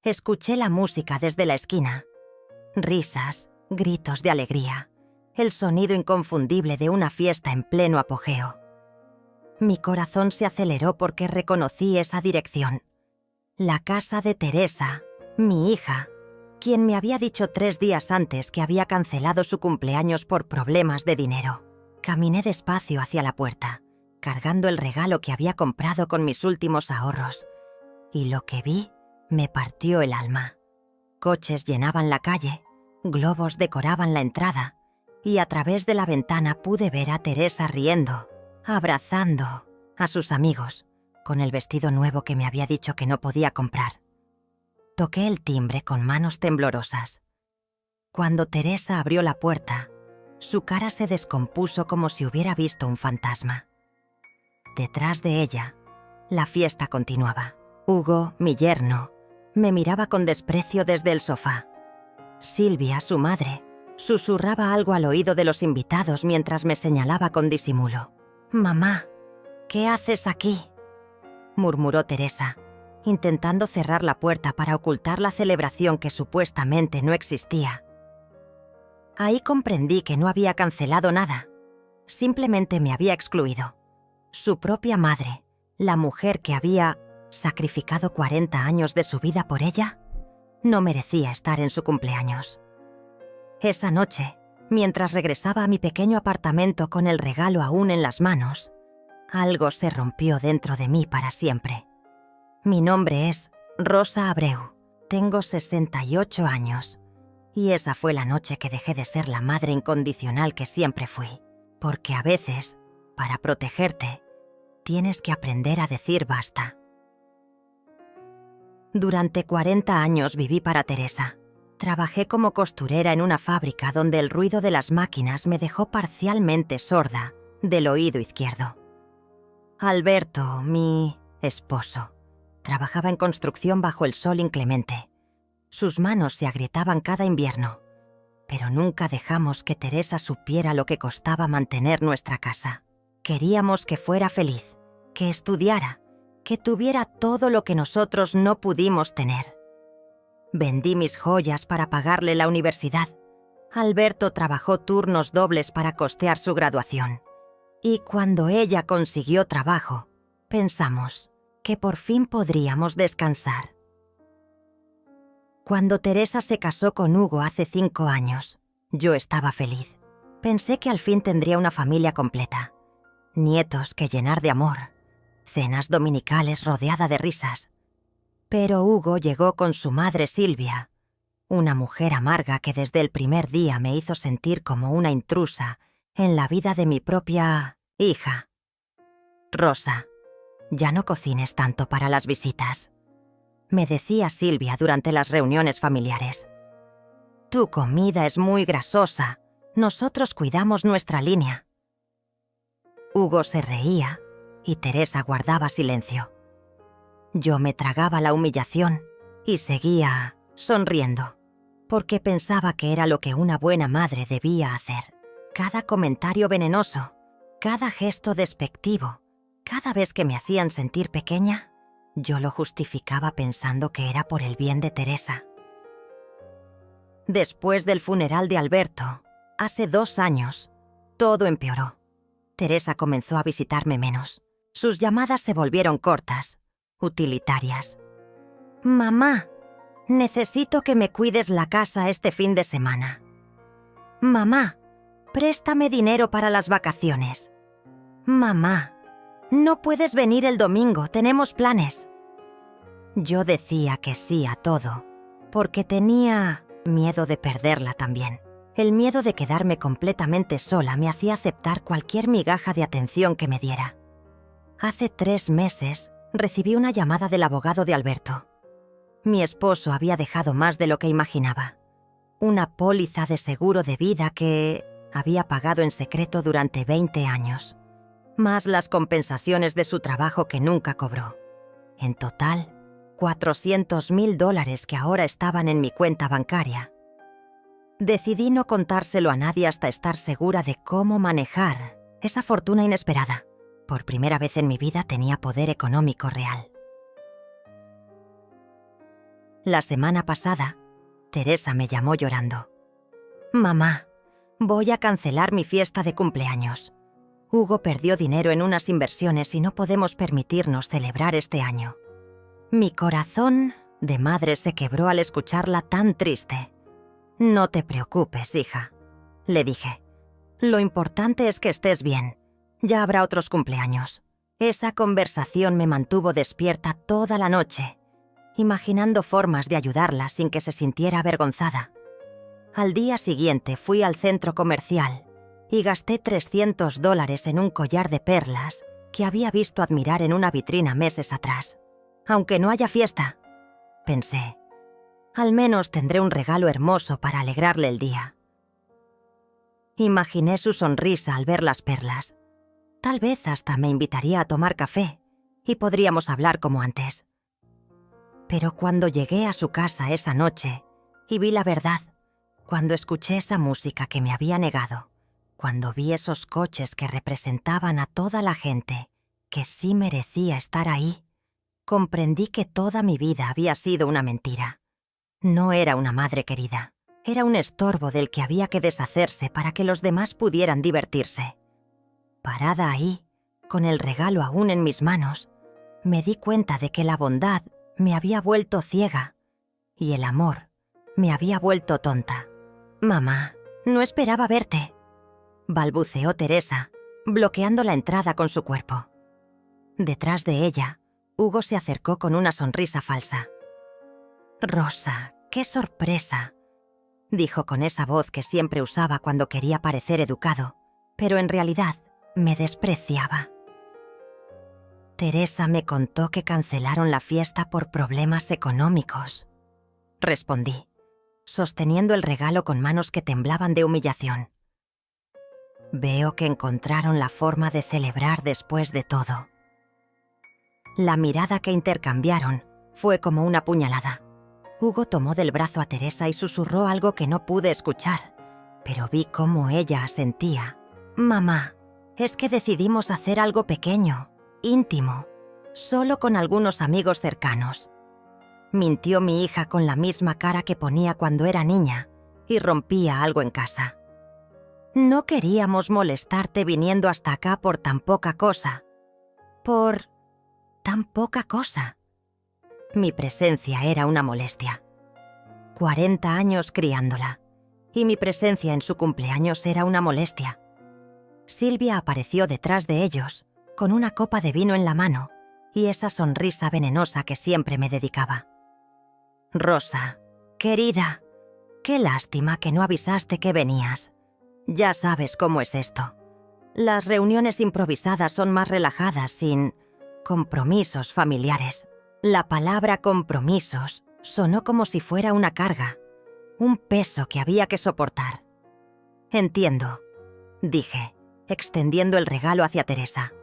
Escuché la música desde la esquina. Risas, gritos de alegría, el sonido inconfundible de una fiesta en pleno apogeo. Mi corazón se aceleró porque reconocí esa dirección. La casa de Teresa, mi hija, quien me había dicho 3 días antes que había cancelado su cumpleaños por problemas de dinero. Caminé despacio hacia la puerta, cargando el regalo que había comprado con mis últimos ahorros, y lo que vi me partió el alma. Coches llenaban la calle, globos decoraban la entrada, y a través de la ventana pude ver a Teresa riendo, abrazando a sus amigos, con el vestido nuevo que me había dicho que no podía comprar. Toqué el timbre con manos temblorosas. Cuando Teresa abrió la puerta, su cara se descompuso como si hubiera visto un fantasma. Detrás de ella, la fiesta continuaba. Hugo, mi yerno, me miraba con desprecio desde el sofá. Silvia, su madre, susurraba algo al oído de los invitados mientras me señalaba con disimulo. «Mamá, ¿qué haces aquí?», murmuró Teresa, intentando cerrar la puerta para ocultar la celebración que supuestamente no existía. Ahí comprendí que no había cancelado nada. Simplemente me había excluido. Su propia madre, la mujer que había sacrificado 40 años de su vida por ella, no merecía estar en su cumpleaños. Esa noche, mientras regresaba a mi pequeño apartamento con el regalo aún en las manos, algo se rompió dentro de mí para siempre. Mi nombre es Rosa Abreu, tengo 68 años, y esa fue la noche que dejé de ser la madre incondicional que siempre fui, porque a veces, para protegerte, tienes que aprender a decir basta. Durante 40 años viví para Teresa. Trabajé como costurera en una fábrica donde el ruido de las máquinas me dejó parcialmente sorda del oído izquierdo. Alberto, mi esposo, trabajaba en construcción bajo el sol inclemente. Sus manos se agrietaban cada invierno, pero nunca dejamos que Teresa supiera lo que costaba mantener nuestra casa. Queríamos que fuera feliz, que estudiara, que tuviera todo lo que nosotros no pudimos tener. Vendí mis joyas para pagarle la universidad. Alberto trabajó turnos dobles para costear su graduación. Y cuando ella consiguió trabajo, pensamos que por fin podríamos descansar. Cuando Teresa se casó con Hugo hace 5 años, yo estaba feliz. Pensé que al fin tendría una familia completa. Nietos que llenar de amor. Cenas dominicales rodeada de risas. Pero Hugo llegó con su madre Silvia, una mujer amarga que desde el primer día me hizo sentir como una intrusa en la vida de mi propia hija. Rosa, ya no cocines tanto para las visitas, me decía Silvia durante las reuniones familiares. Tu comida es muy grasosa, nosotros cuidamos nuestra línea. Hugo se reía y Teresa guardaba silencio. Yo me tragaba la humillación y seguía sonriendo, porque pensaba que era lo que una buena madre debía hacer. Cada comentario venenoso, cada gesto despectivo, cada vez que me hacían sentir pequeña, yo lo justificaba pensando que era por el bien de Teresa. Después del funeral de Alberto, hace 2 años, todo empeoró. Teresa comenzó a visitarme menos. Sus llamadas se volvieron cortas, utilitarias. Mamá, necesito que me cuides la casa este fin de semana. Mamá, préstame dinero para las vacaciones. Mamá, no puedes venir el domingo, tenemos planes. Yo decía que sí a todo, porque tenía miedo de perderla también. El miedo de quedarme completamente sola me hacía aceptar cualquier migaja de atención que me diera. Hace 3 meses recibí una llamada del abogado de Alberto. Mi esposo había dejado más de lo que imaginaba. Una póliza de seguro de vida que había pagado en secreto durante 20 años, más las compensaciones de su trabajo que nunca cobró. En total, $400,000 que ahora estaban en mi cuenta bancaria. Decidí no contárselo a nadie hasta estar segura de cómo manejar esa fortuna inesperada. Por primera vez en mi vida tenía poder económico real. La semana pasada, Teresa me llamó llorando. «Mamá, voy a cancelar mi fiesta de cumpleaños. Hugo perdió dinero en unas inversiones y no podemos permitirnos celebrar este año». Mi corazón de madre se quebró al escucharla tan triste. «No te preocupes, hija», le dije. «Lo importante es que estés bien. Ya habrá otros cumpleaños». Esa conversación me mantuvo despierta toda la noche, imaginando formas de ayudarla sin que se sintiera avergonzada. Al día siguiente fui al centro comercial y gasté $300 en un collar de perlas que había visto admirar en una vitrina meses atrás. Aunque no haya fiesta, pensé, al menos tendré un regalo hermoso para alegrarle el día. Imaginé su sonrisa al ver las perlas. Tal vez hasta me invitaría a tomar café y podríamos hablar como antes. Pero cuando llegué a su casa esa noche y vi la verdad, cuando escuché esa música que me había negado, cuando vi esos coches que representaban a toda la gente que sí merecía estar ahí, comprendí que toda mi vida había sido una mentira. No era una madre querida, era un estorbo del que había que deshacerse para que los demás pudieran divertirse. Parada ahí, con el regalo aún en mis manos, me di cuenta de que la bondad me había vuelto ciega y el amor me había vuelto tonta. «Mamá, no esperaba verte», balbuceó Teresa, bloqueando la entrada con su cuerpo. Detrás de ella, Hugo se acercó con una sonrisa falsa. «Rosa, qué sorpresa», dijo con esa voz que siempre usaba cuando quería parecer educado, pero en realidad me despreciaba. «Teresa me contó que cancelaron la fiesta por problemas económicos», respondí, sosteniendo el regalo con manos que temblaban de humillación. «Veo que encontraron la forma de celebrar después de todo». La mirada que intercambiaron fue como una puñalada. Hugo tomó del brazo a Teresa y susurró algo que no pude escuchar, pero vi cómo ella asentía. «Mamá, es que decidimos hacer algo pequeño, íntimo, solo con algunos amigos cercanos», mintió mi hija con la misma cara que ponía cuando era niña y rompía algo en casa. «No queríamos molestarte viniendo hasta acá por tan poca cosa. Por tan poca cosa». Mi presencia era una molestia. 40 años criándola, y mi presencia en su cumpleaños era una molestia. Silvia apareció detrás de ellos, con una copa de vino en la mano y esa sonrisa venenosa que siempre me dedicaba. «Rosa, querida, qué lástima que no avisaste que venías. Ya sabes cómo es esto. Las reuniones improvisadas son más relajadas, sin compromisos familiares». La palabra compromisos sonó como si fuera una carga, un peso que había que soportar. «Entiendo», dije, extendiendo el regalo hacia Teresa.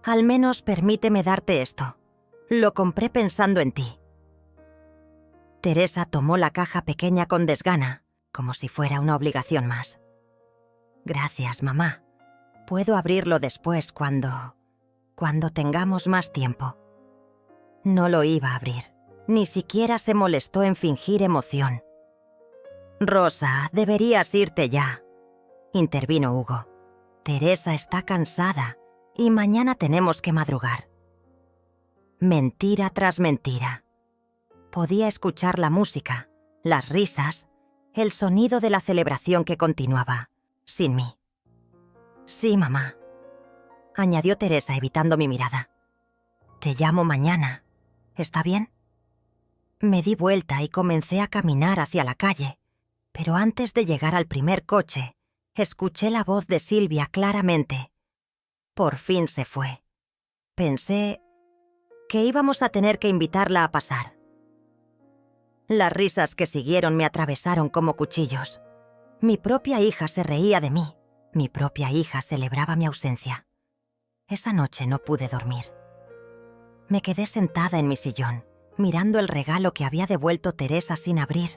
«Al menos permíteme darte esto. Lo compré pensando en ti». Teresa tomó la caja pequeña con desgana, como si fuera una obligación más. «Gracias, mamá. Puedo abrirlo después cuando tengamos más tiempo». No lo iba a abrir. Ni siquiera se molestó en fingir emoción. «Rosa, deberías irte ya», intervino Hugo. «Teresa está cansada y mañana tenemos que madrugar». Mentira tras mentira. Podía escuchar la música, las risas, el sonido de la celebración que continuaba, sin mí. «Sí, mamá», añadió Teresa evitando mi mirada. «Te llamo mañana. ¿Está bien?». Me di vuelta y comencé a caminar hacia la calle, pero antes de llegar al primer coche, escuché la voz de Silvia claramente. Por fin se fue. Pensé que íbamos a tener que invitarla a pasar. Las risas que siguieron me atravesaron como cuchillos. Mi propia hija se reía de mí. Mi propia hija celebraba mi ausencia. Esa noche no pude dormir. Me quedé sentada en mi sillón, mirando el regalo que había devuelto Teresa sin abrir,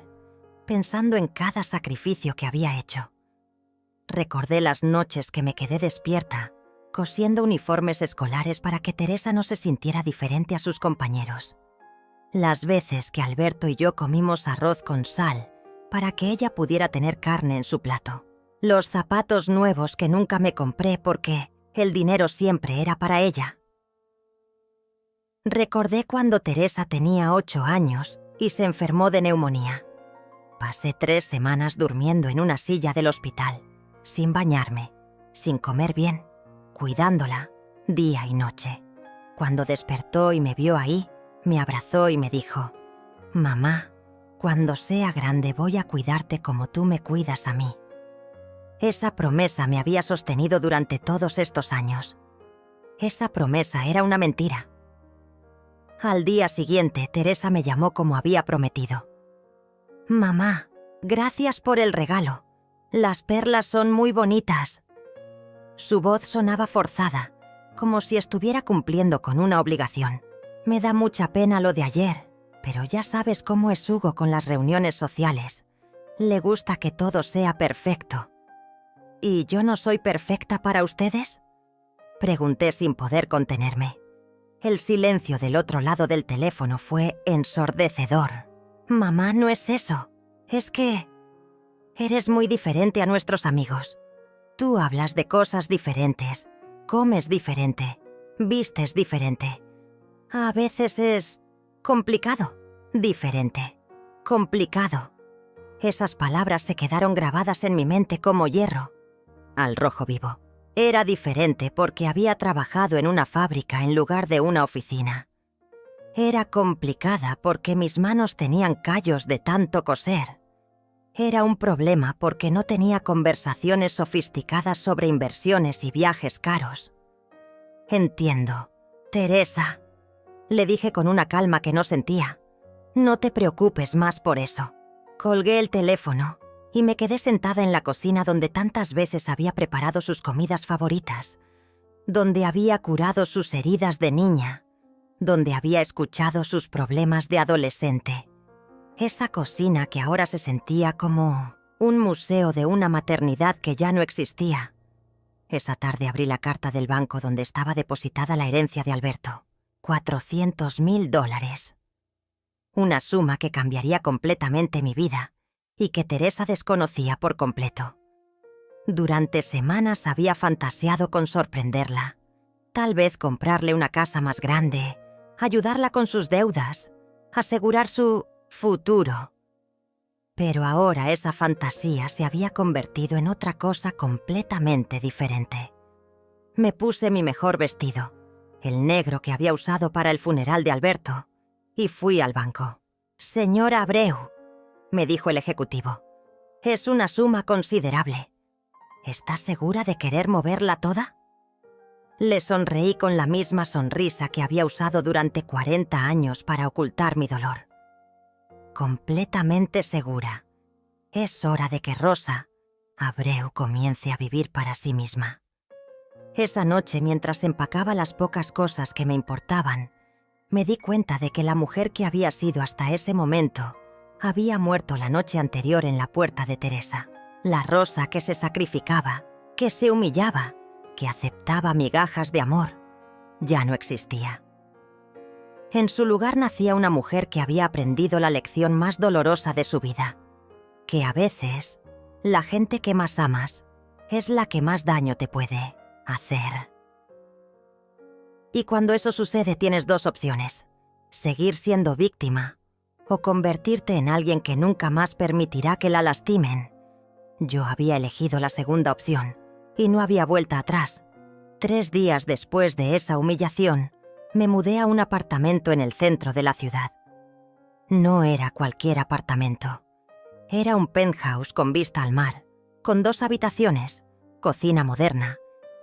pensando en cada sacrificio que había hecho. Recordé las noches que me quedé despierta, cosiendo uniformes escolares para que Teresa no se sintiera diferente a sus compañeros. Las veces que Alberto y yo comimos arroz con sal para que ella pudiera tener carne en su plato. Los zapatos nuevos que nunca me compré porque el dinero siempre era para ella. Recordé cuando Teresa tenía 8 años y se enfermó de neumonía. Pasé 3 semanas durmiendo en una silla del hospital, sin bañarme, sin comer bien, cuidándola día y noche. Cuando despertó y me vio ahí, me abrazó y me dijo: «Mamá, cuando sea grande voy a cuidarte como tú me cuidas a mí». Esa promesa me había sostenido durante todos estos años. Esa promesa era una mentira. Al día siguiente, Teresa me llamó como había prometido. «Mamá, gracias por el regalo. Las perlas son muy bonitas». Su voz sonaba forzada, como si estuviera cumpliendo con una obligación. Me da mucha pena lo de ayer, pero ya sabes cómo es Hugo con las reuniones sociales. Le gusta que todo sea perfecto. ¿Y yo no soy perfecta para ustedes?, pregunté sin poder contenerme. El silencio del otro lado del teléfono fue ensordecedor. «Mamá, no es eso. Es que eres muy diferente a nuestros amigos. Tú hablas de cosas diferentes, comes diferente, vistes diferente. A veces es complicado, diferente, complicado». Esas palabras se quedaron grabadas en mi mente como hierro, al rojo vivo. Era diferente porque había trabajado en una fábrica en lugar de una oficina. Era complicada porque mis manos tenían callos de tanto coser. Era un problema porque no tenía conversaciones sofisticadas sobre inversiones y viajes caros. «Entiendo, Teresa», le dije con una calma que no sentía. «No te preocupes más por eso». Colgué el teléfono y me quedé sentada en la cocina donde tantas veces había preparado sus comidas favoritas, donde había curado sus heridas de niña, donde había escuchado sus problemas de adolescente. Esa cocina que ahora se sentía como un museo de una maternidad que ya no existía. Esa tarde abrí la carta del banco donde estaba depositada la herencia de Alberto. $400,000. Una suma que cambiaría completamente mi vida y que Teresa desconocía por completo. Durante semanas había fantaseado con sorprenderla. Tal vez comprarle una casa más grande, ayudarla con sus deudas, asegurar su futuro. Pero ahora esa fantasía se había convertido en otra cosa completamente diferente. Me puse mi mejor vestido, el negro que había usado para el funeral de Alberto, y fui al banco. «Señora Abreu», me dijo el ejecutivo, «es una suma considerable. ¿Estás segura de querer moverla toda?». Le sonreí con la misma sonrisa que había usado durante 40 años para ocultar mi dolor. «Completamente segura. Es hora de que Rosa Abreu comience a vivir para sí misma». Esa noche, mientras empacaba las pocas cosas que me importaban, me di cuenta de que la mujer que había sido hasta ese momento había muerto la noche anterior en la puerta de Teresa. La Rosa que se sacrificaba, que se humillaba, que aceptaba migajas de amor, ya no existía. En su lugar nacía una mujer que había aprendido la lección más dolorosa de su vida, que a veces la gente que más amas es la que más daño te puede hacer. Y cuando eso sucede tienes 2 opciones: seguir siendo víctima o convertirte en alguien que nunca más permitirá que la lastimen. Yo había elegido la segunda opción y no había vuelta atrás. 3 días después de esa humillación, me mudé a un apartamento en el centro de la ciudad. No era cualquier apartamento. Era un penthouse con vista al mar, con 2 habitaciones, cocina moderna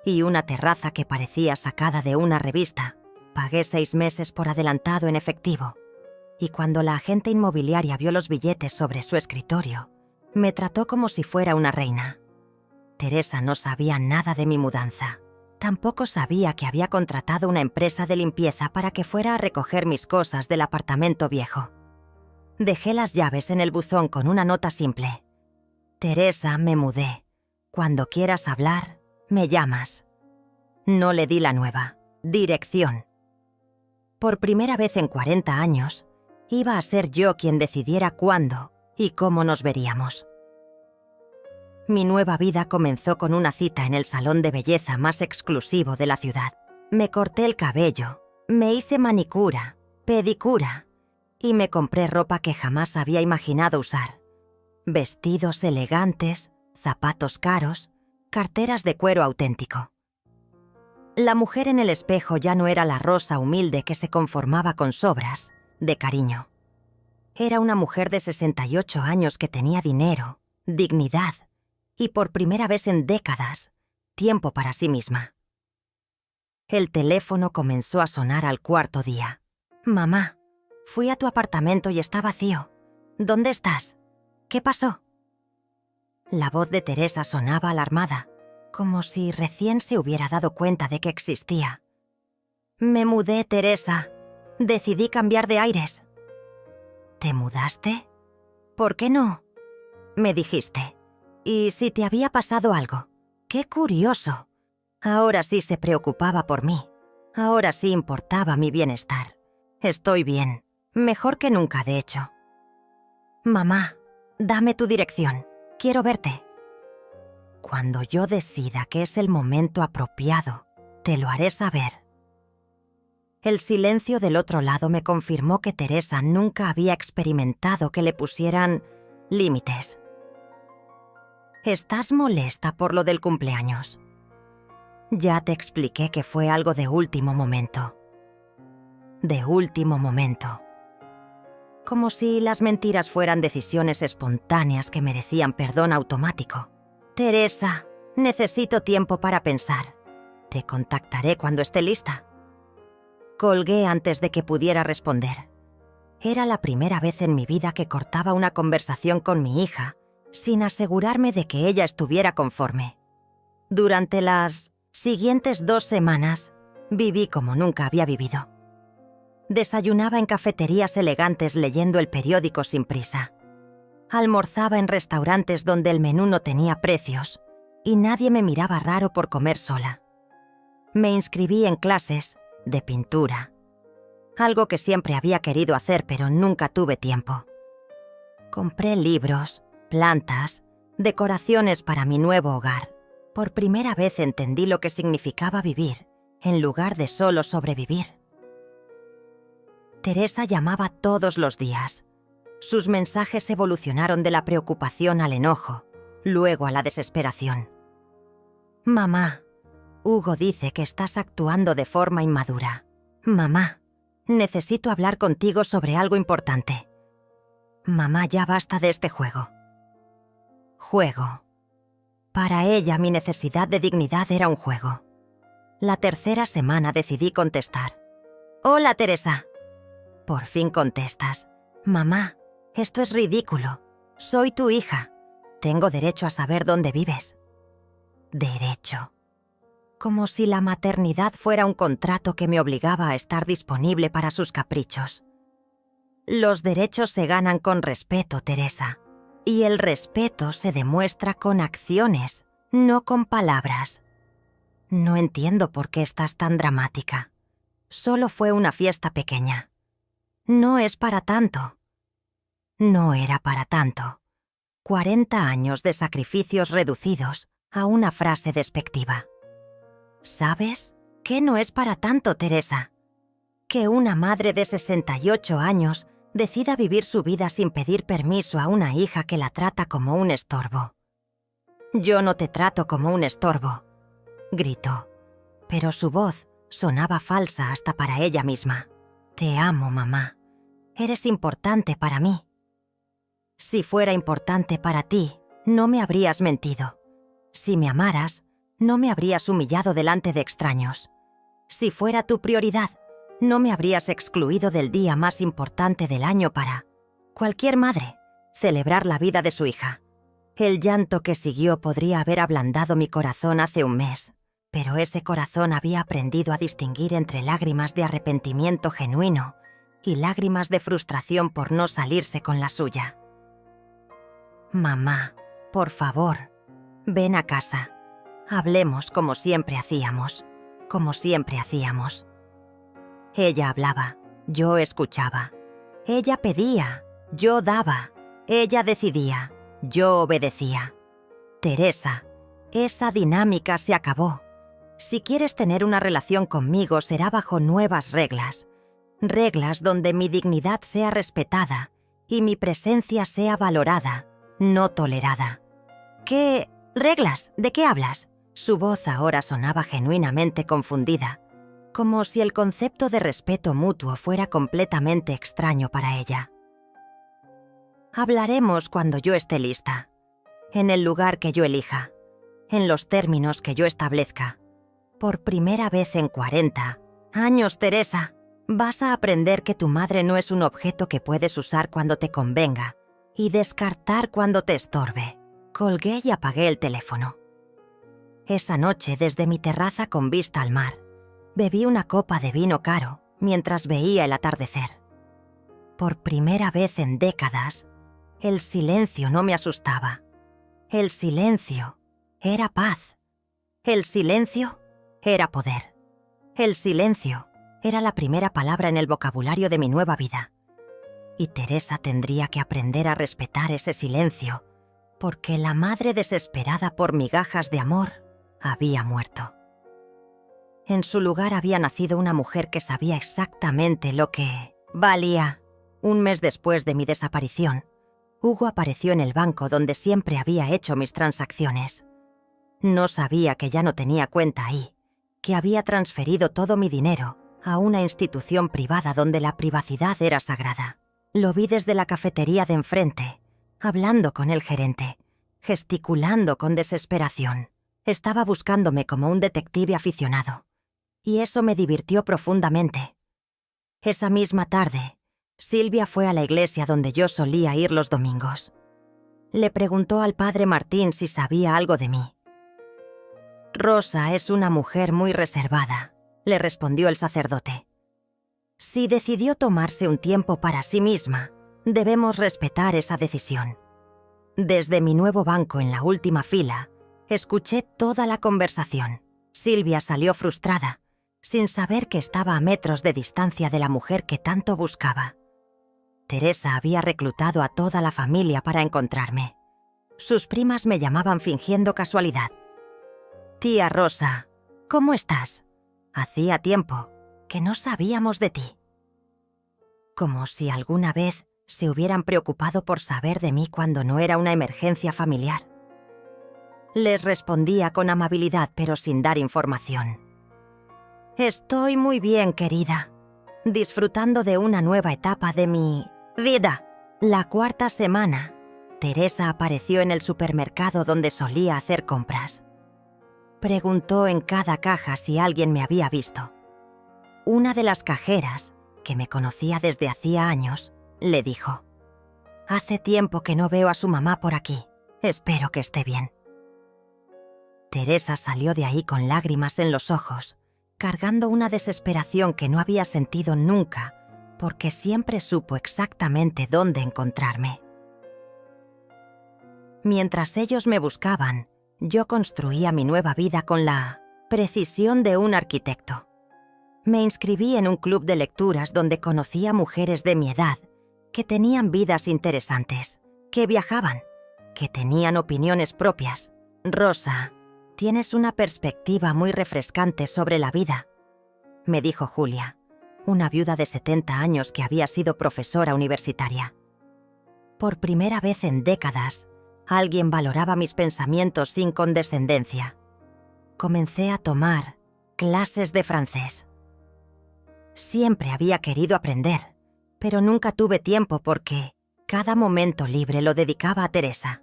y una terraza que parecía sacada de una revista. Pagué 6 meses por adelantado en efectivo, y cuando la agente inmobiliaria vio los billetes sobre su escritorio, me trató como si fuera una reina. Teresa no sabía nada de mi mudanza. Tampoco sabía que había contratado una empresa de limpieza para que fuera a recoger mis cosas del apartamento viejo. Dejé las llaves en el buzón con una nota simple: «Teresa, me mudé. Cuando quieras hablar, me llamas». No le di la nueva dirección. Por primera vez en 40 años, Iba a ser yo quien decidiera cuándo y cómo nos veríamos. Mi nueva vida comenzó con una cita en el salón de belleza más exclusivo de la ciudad. Me corté el cabello, me hice manicura, pedicura y me compré ropa que jamás había imaginado usar. Vestidos elegantes, zapatos caros, carteras de cuero auténtico. La mujer en el espejo ya no era la Rosa humilde que se conformaba con sobras de cariño. Era una mujer de 68 años que tenía dinero, dignidad y por primera vez en décadas, tiempo para sí misma. El teléfono comenzó a sonar al cuarto día. «Mamá, fui a tu apartamento y está vacío. ¿Dónde estás? ¿Qué pasó?» La voz de Teresa sonaba alarmada, como si recién se hubiera dado cuenta de que existía. «Me mudé, Teresa. Decidí cambiar de aires». «¿Te mudaste? ¿Por qué no?» me dijiste. «¿Y si te había pasado algo? ¡Qué curioso!». Ahora sí se preocupaba por mí. Ahora sí importaba mi bienestar. Estoy bien. Mejor que nunca, de hecho. «Mamá, dame tu dirección. Quiero verte». «Cuando yo decida que es el momento apropiado, te lo haré saber». El silencio del otro lado me confirmó que Teresa nunca había experimentado que le pusieran límites. «¿Estás molesta por lo del cumpleaños?» «Ya te expliqué que fue algo de último momento». De último momento. Como si las mentiras fueran decisiones espontáneas que merecían perdón automático. «Teresa, necesito tiempo para pensar. Te contactaré cuando esté lista». Colgué antes de que pudiera responder. Era la primera vez en mi vida que cortaba una conversación con mi hija sin asegurarme de que ella estuviera conforme. Durante las siguientes 2 semanas, viví como nunca había vivido. Desayunaba en cafeterías elegantes leyendo el periódico sin prisa. Almorzaba en restaurantes donde el menú no tenía precios y nadie me miraba raro por comer sola. Me inscribí en clases de pintura, algo que siempre había querido hacer pero nunca tuve tiempo. Compré libros, plantas, decoraciones para mi nuevo hogar. Por primera vez entendí lo que significaba vivir, en lugar de solo sobrevivir. Teresa llamaba todos los días. Sus mensajes evolucionaron de la preocupación al enojo, luego a la desesperación. «Mamá, Hugo dice que estás actuando de forma inmadura. Mamá, necesito hablar contigo sobre algo importante. Mamá, ya basta de este juego». Juego. Para ella mi necesidad de dignidad era un juego. La tercera semana decidí contestar. «Hola, Teresa». «Por fin contestas». «Mamá, esto es ridículo. Soy tu hija. Tengo derecho a saber dónde vives». Derecho. Como si la maternidad fuera un contrato que me obligaba a estar disponible para sus caprichos. Los derechos se ganan con respeto, Teresa. Y el respeto se demuestra con acciones, no con palabras. No entiendo por qué estás tan dramática. Solo fue una fiesta pequeña. No es para tanto. No era para tanto. 40 años de sacrificios reducidos a una frase despectiva. ¿Sabes qué no es para tanto, Teresa? Que una madre de 68 años decida vivir su vida sin pedir permiso a una hija que la trata como un estorbo. «Yo no te trato como un estorbo», gritó, pero su voz sonaba falsa hasta para ella misma. «Te amo, mamá. Eres importante para mí». Si fuera importante para ti, no me habrías mentido. Si me amaras, no me habrías humillado delante de extraños. Si fuera tu prioridad, no me habrías excluido del día más importante del año para cualquier madre celebrar la vida de su hija. El llanto que siguió podría haber ablandado mi corazón hace un mes, pero ese corazón había aprendido a distinguir entre lágrimas de arrepentimiento genuino y lágrimas de frustración por no salirse con la suya. «Mamá, por favor, ven a casa. Hablemos como siempre hacíamos, como siempre hacíamos». Ella hablaba, yo escuchaba, Ella pedía, yo daba. Ella decidía, yo obedecía. Teresa, esa dinámica se acabó. Si quieres tener una relación conmigo, será bajo nuevas reglas. Reglas donde mi dignidad sea respetada y mi presencia sea valorada, no tolerada. ¿Qué reglas? ¿De qué hablas? Su voz ahora sonaba genuinamente confundida, como si el concepto de respeto mutuo fuera completamente extraño para ella. Hablaremos cuando yo esté lista, en el lugar que yo elija, en los términos que yo establezca. Por primera vez en 40 años, Teresa, vas a aprender que tu madre no es un objeto que puedes usar cuando te convenga y descartar cuando te estorbe. Colgué y apagué el teléfono. Esa noche, desde mi terraza con vista al mar, bebí una copa de vino caro mientras veía el atardecer. Por primera vez en décadas, el silencio no me asustaba. El silencio era paz. El silencio era poder. El silencio era la primera palabra en el vocabulario de mi nueva vida. Y Teresa tendría que aprender a respetar ese silencio, porque la madre desesperada por migajas de amor había muerto. En su lugar había nacido una mujer que sabía exactamente lo que valía. Un mes después de mi desaparición, Hugo apareció en el banco donde siempre había hecho mis transacciones. No sabía que ya no tenía cuenta ahí, que había transferido todo mi dinero a una institución privada donde la privacidad era sagrada. Lo vi desde la cafetería de enfrente, hablando con el gerente, gesticulando con desesperación. Estaba buscándome como un detective aficionado, y eso me divirtió profundamente. Esa misma tarde, Silvia fue a la iglesia donde yo solía ir los domingos. Le preguntó al padre Martín si sabía algo de mí. Rosa es una mujer muy reservada, le respondió el sacerdote. Si decidió tomarse un tiempo para sí misma, debemos respetar esa decisión. Desde mi nuevo banco en la última fila, escuché toda la conversación. Silvia salió frustrada, sin saber que estaba a metros de distancia de la mujer que tanto buscaba. Teresa había reclutado a toda la familia para encontrarme. Sus primas me llamaban fingiendo casualidad. Tía Rosa, ¿cómo estás? Hacía tiempo que no sabíamos de ti. Como si alguna vez se hubieran preocupado por saber de mí cuando no era una emergencia familiar. Les respondía con amabilidad, pero sin dar información. Estoy muy bien, querida, disfrutando de una nueva etapa de mi vida. La cuarta semana, Teresa apareció en el supermercado donde solía hacer compras. Preguntó en cada caja si alguien me había visto. Una de las cajeras, que me conocía desde hacía años, le dijo: «Hace tiempo que no veo a su mamá por aquí. Espero que esté bien». Teresa salió de ahí con lágrimas en los ojos, cargando una desesperación que no había sentido nunca, porque siempre supo exactamente dónde encontrarme. Mientras ellos me buscaban, yo construía mi nueva vida con la precisión de un arquitecto. Me inscribí en un club de lecturas donde conocí a mujeres de mi edad que tenían vidas interesantes, que viajaban, que tenían opiniones propias. Rosa, tienes una perspectiva muy refrescante sobre la vida, me dijo Julia, una viuda de 70 años que había sido profesora universitaria. Por primera vez en décadas, alguien valoraba mis pensamientos sin condescendencia. Comencé a tomar clases de francés. Siempre había querido aprender, pero nunca tuve tiempo porque cada momento libre lo dedicaba a Teresa.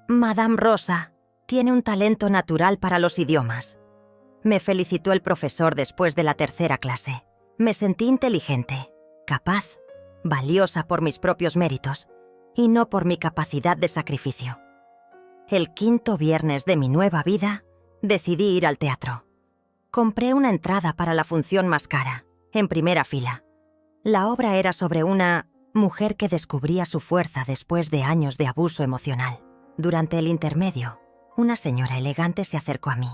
Madame Rosa tiene un talento natural para los idiomas. Me felicitó el profesor después de la tercera clase. Me sentí inteligente, capaz, valiosa por mis propios méritos y no por mi capacidad de sacrificio. El quinto viernes de mi nueva vida, decidí ir al teatro. Compré una entrada para la función más cara, en primera fila. La obra era sobre una mujer que descubría su fuerza después de años de abuso emocional. Durante el intermedio, una señora elegante se acercó a mí.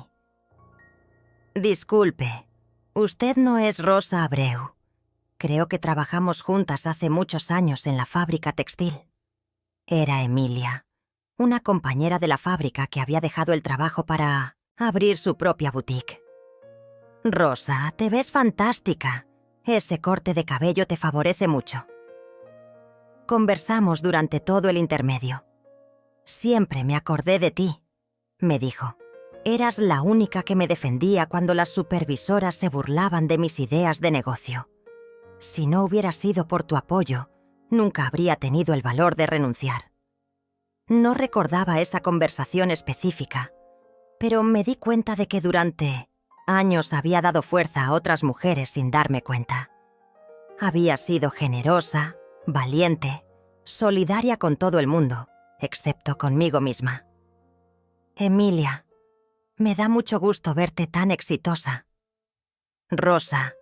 «Disculpe, usted no es Rosa Abreu». Creo que trabajamos juntas hace muchos años en la fábrica textil. Era Emilia, una compañera de la fábrica que había dejado el trabajo para abrir su propia boutique. Rosa, te ves fantástica. Ese corte de cabello te favorece mucho. Conversamos durante todo el intermedio. Siempre me acordé de ti, me dijo. Eras la única que me defendía cuando las supervisoras se burlaban de mis ideas de negocio. Si no hubiera sido por tu apoyo, nunca habría tenido el valor de renunciar. No recordaba esa conversación específica, pero me di cuenta de que durante años había dado fuerza a otras mujeres sin darme cuenta. Había sido generosa, valiente, solidaria con todo el mundo, excepto conmigo misma. Emilia, me da mucho gusto verte tan exitosa. Rosa,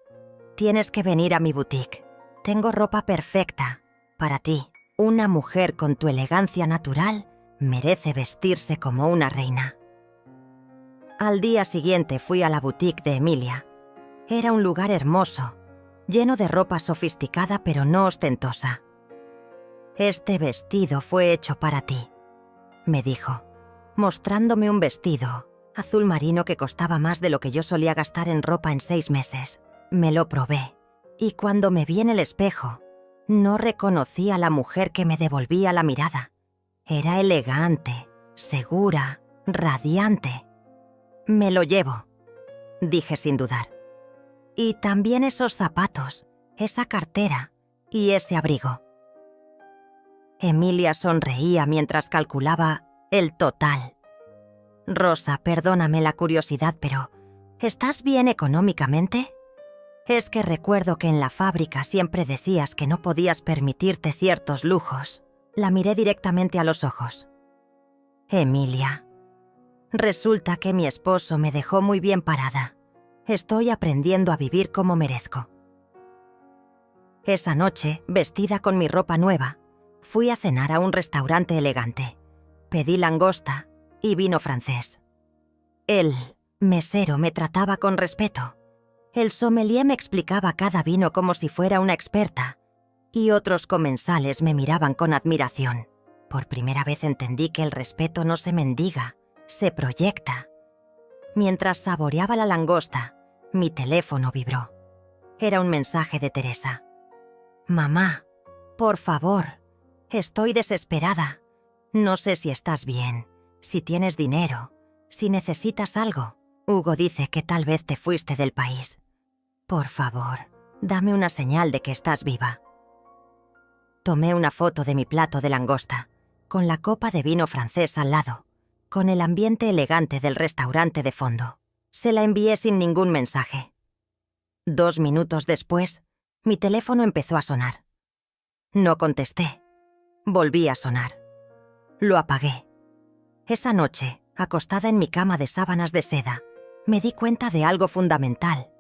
tienes que venir a mi boutique. Tengo ropa perfecta para ti. Una mujer con tu elegancia natural merece vestirse como una reina. Al día siguiente fui a la boutique de Emilia. Era un lugar hermoso, lleno de ropa sofisticada pero no ostentosa. Este vestido fue hecho para ti, me dijo, mostrándome un vestido azul marino que costaba más de lo que yo solía gastar en ropa en 6 meses. Me lo probé, y cuando me vi en el espejo, no reconocí a la mujer que me devolvía la mirada. Era elegante, segura, radiante. Me lo llevo, dije sin dudar. Y también esos zapatos, esa cartera y ese abrigo. Emilia sonreía mientras calculaba el total. Rosa, perdóname la curiosidad, pero ¿estás bien económicamente? Es que recuerdo que en la fábrica siempre decías que no podías permitirte ciertos lujos. La miré directamente a los ojos. Emilia, resulta que mi esposo me dejó muy bien parada. Estoy aprendiendo a vivir como merezco. Esa noche, vestida con mi ropa nueva, fui a cenar a un restaurante elegante. Pedí langosta y vino francés. El mesero me trataba con respeto. El sommelier me explicaba cada vino como si fuera una experta, y otros comensales me miraban con admiración. Por primera vez entendí que el respeto no se mendiga, se proyecta. Mientras saboreaba la langosta, mi teléfono vibró. Era un mensaje de Teresa. «Mamá, por favor, estoy desesperada. No sé si estás bien, si tienes dinero, si necesitas algo. Hugo dice que tal vez te fuiste del país. Por favor, dame una señal de que estás viva». Tomé una foto de mi plato de langosta, con la copa de vino francés al lado, con el ambiente elegante del restaurante de fondo. Se la envié sin ningún mensaje. 2 minutos después, mi teléfono empezó a sonar. No contesté. Volví a sonar. Lo apagué. Esa noche, acostada en mi cama de sábanas de seda, me di cuenta de algo fundamental.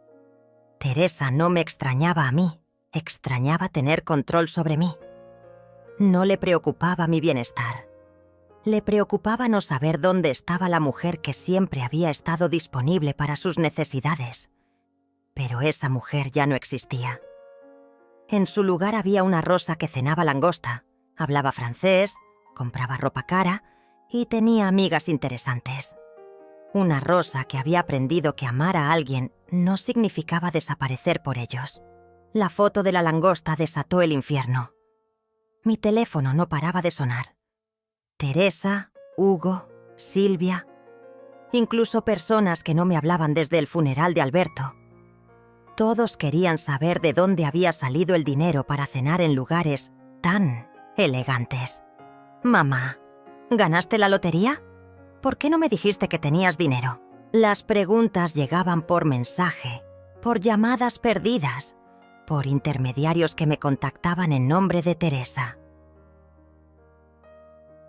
Teresa no me extrañaba a mí, extrañaba tener control sobre mí. No le preocupaba mi bienestar. Le preocupaba no saber dónde estaba la mujer que siempre había estado disponible para sus necesidades. Pero esa mujer ya no existía. En su lugar había una Rosa que cenaba langosta, hablaba francés, compraba ropa cara y tenía amigas interesantes. Una Rosa que había aprendido que amar a alguien no significaba desaparecer por ellos. La foto de la langosta desató el infierno. Mi teléfono no paraba de sonar. Teresa, Hugo, Silvia, incluso personas que no me hablaban desde el funeral de Alberto. Todos querían saber de dónde había salido el dinero para cenar en lugares tan elegantes. «Mamá, ¿ganaste la lotería? ¿Por qué no me dijiste que tenías dinero?» Las preguntas llegaban por mensaje, por llamadas perdidas, por intermediarios que me contactaban en nombre de Teresa.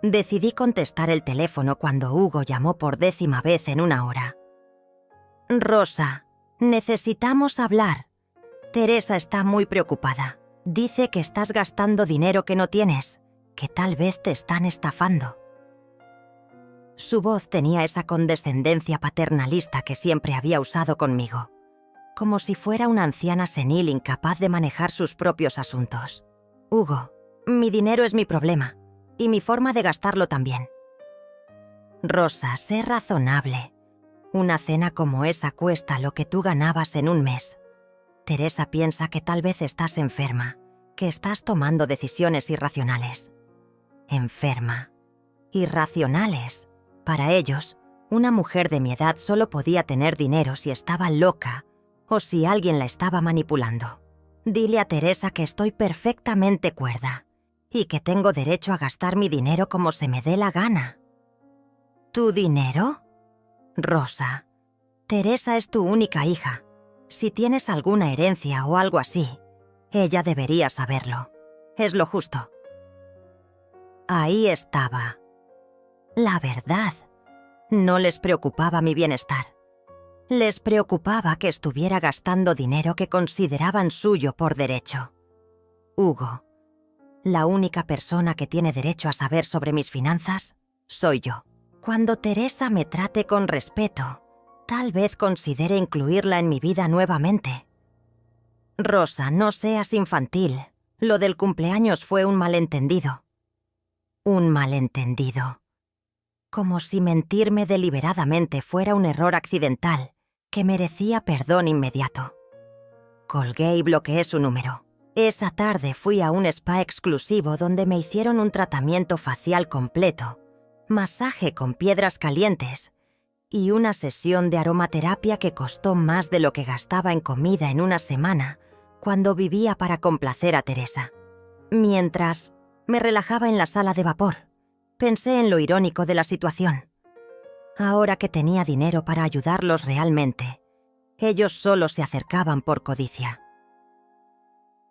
Decidí contestar el teléfono cuando Hugo llamó por 10ª vez en 1 hora. «Rosa, necesitamos hablar. Teresa está muy preocupada. Dice que estás gastando dinero que no tienes, que tal vez te están estafando». Su voz tenía esa condescendencia paternalista que siempre había usado conmigo. como si fuera una anciana senil incapaz de manejar sus propios asuntos. Hugo, mi dinero es mi problema, y mi forma de gastarlo también. Rosa, sé razonable. Una cena como esa cuesta lo que tú ganabas en un mes. Teresa piensa que tal vez estás enferma, que estás tomando decisiones irracionales. Enferma. Irracionales. Para ellos, una mujer de mi edad solo podía tener dinero si estaba loca o si alguien la estaba manipulando. Dile a Teresa que estoy perfectamente cuerda y que tengo derecho a gastar mi dinero como se me dé la gana. ¿Tu dinero? Rosa, Teresa es tu única hija. Si tienes alguna herencia o algo así, ella debería saberlo. Es lo justo. Ahí estaba. La verdad. No les preocupaba mi bienestar. Les preocupaba que estuviera gastando dinero que consideraban suyo por derecho. Hugo, la única persona que tiene derecho a saber sobre mis finanzas soy yo. Cuando Teresa me trate con respeto, tal vez considere incluirla en mi vida nuevamente. Rosa, no seas infantil. Lo del cumpleaños fue un malentendido. Un malentendido. Como si mentirme deliberadamente fuera un error accidental que merecía perdón inmediato. Colgué y bloqueé su número. Esa tarde fui a un spa exclusivo donde me hicieron un tratamiento facial completo, masaje con piedras calientes y una sesión de aromaterapia que costó más de lo que gastaba en comida en una semana cuando vivía para complacer a Teresa. Mientras me relajaba en la sala de vapor, pensé en lo irónico de la situación. Ahora que tenía dinero para ayudarlos realmente, ellos solo se acercaban por codicia.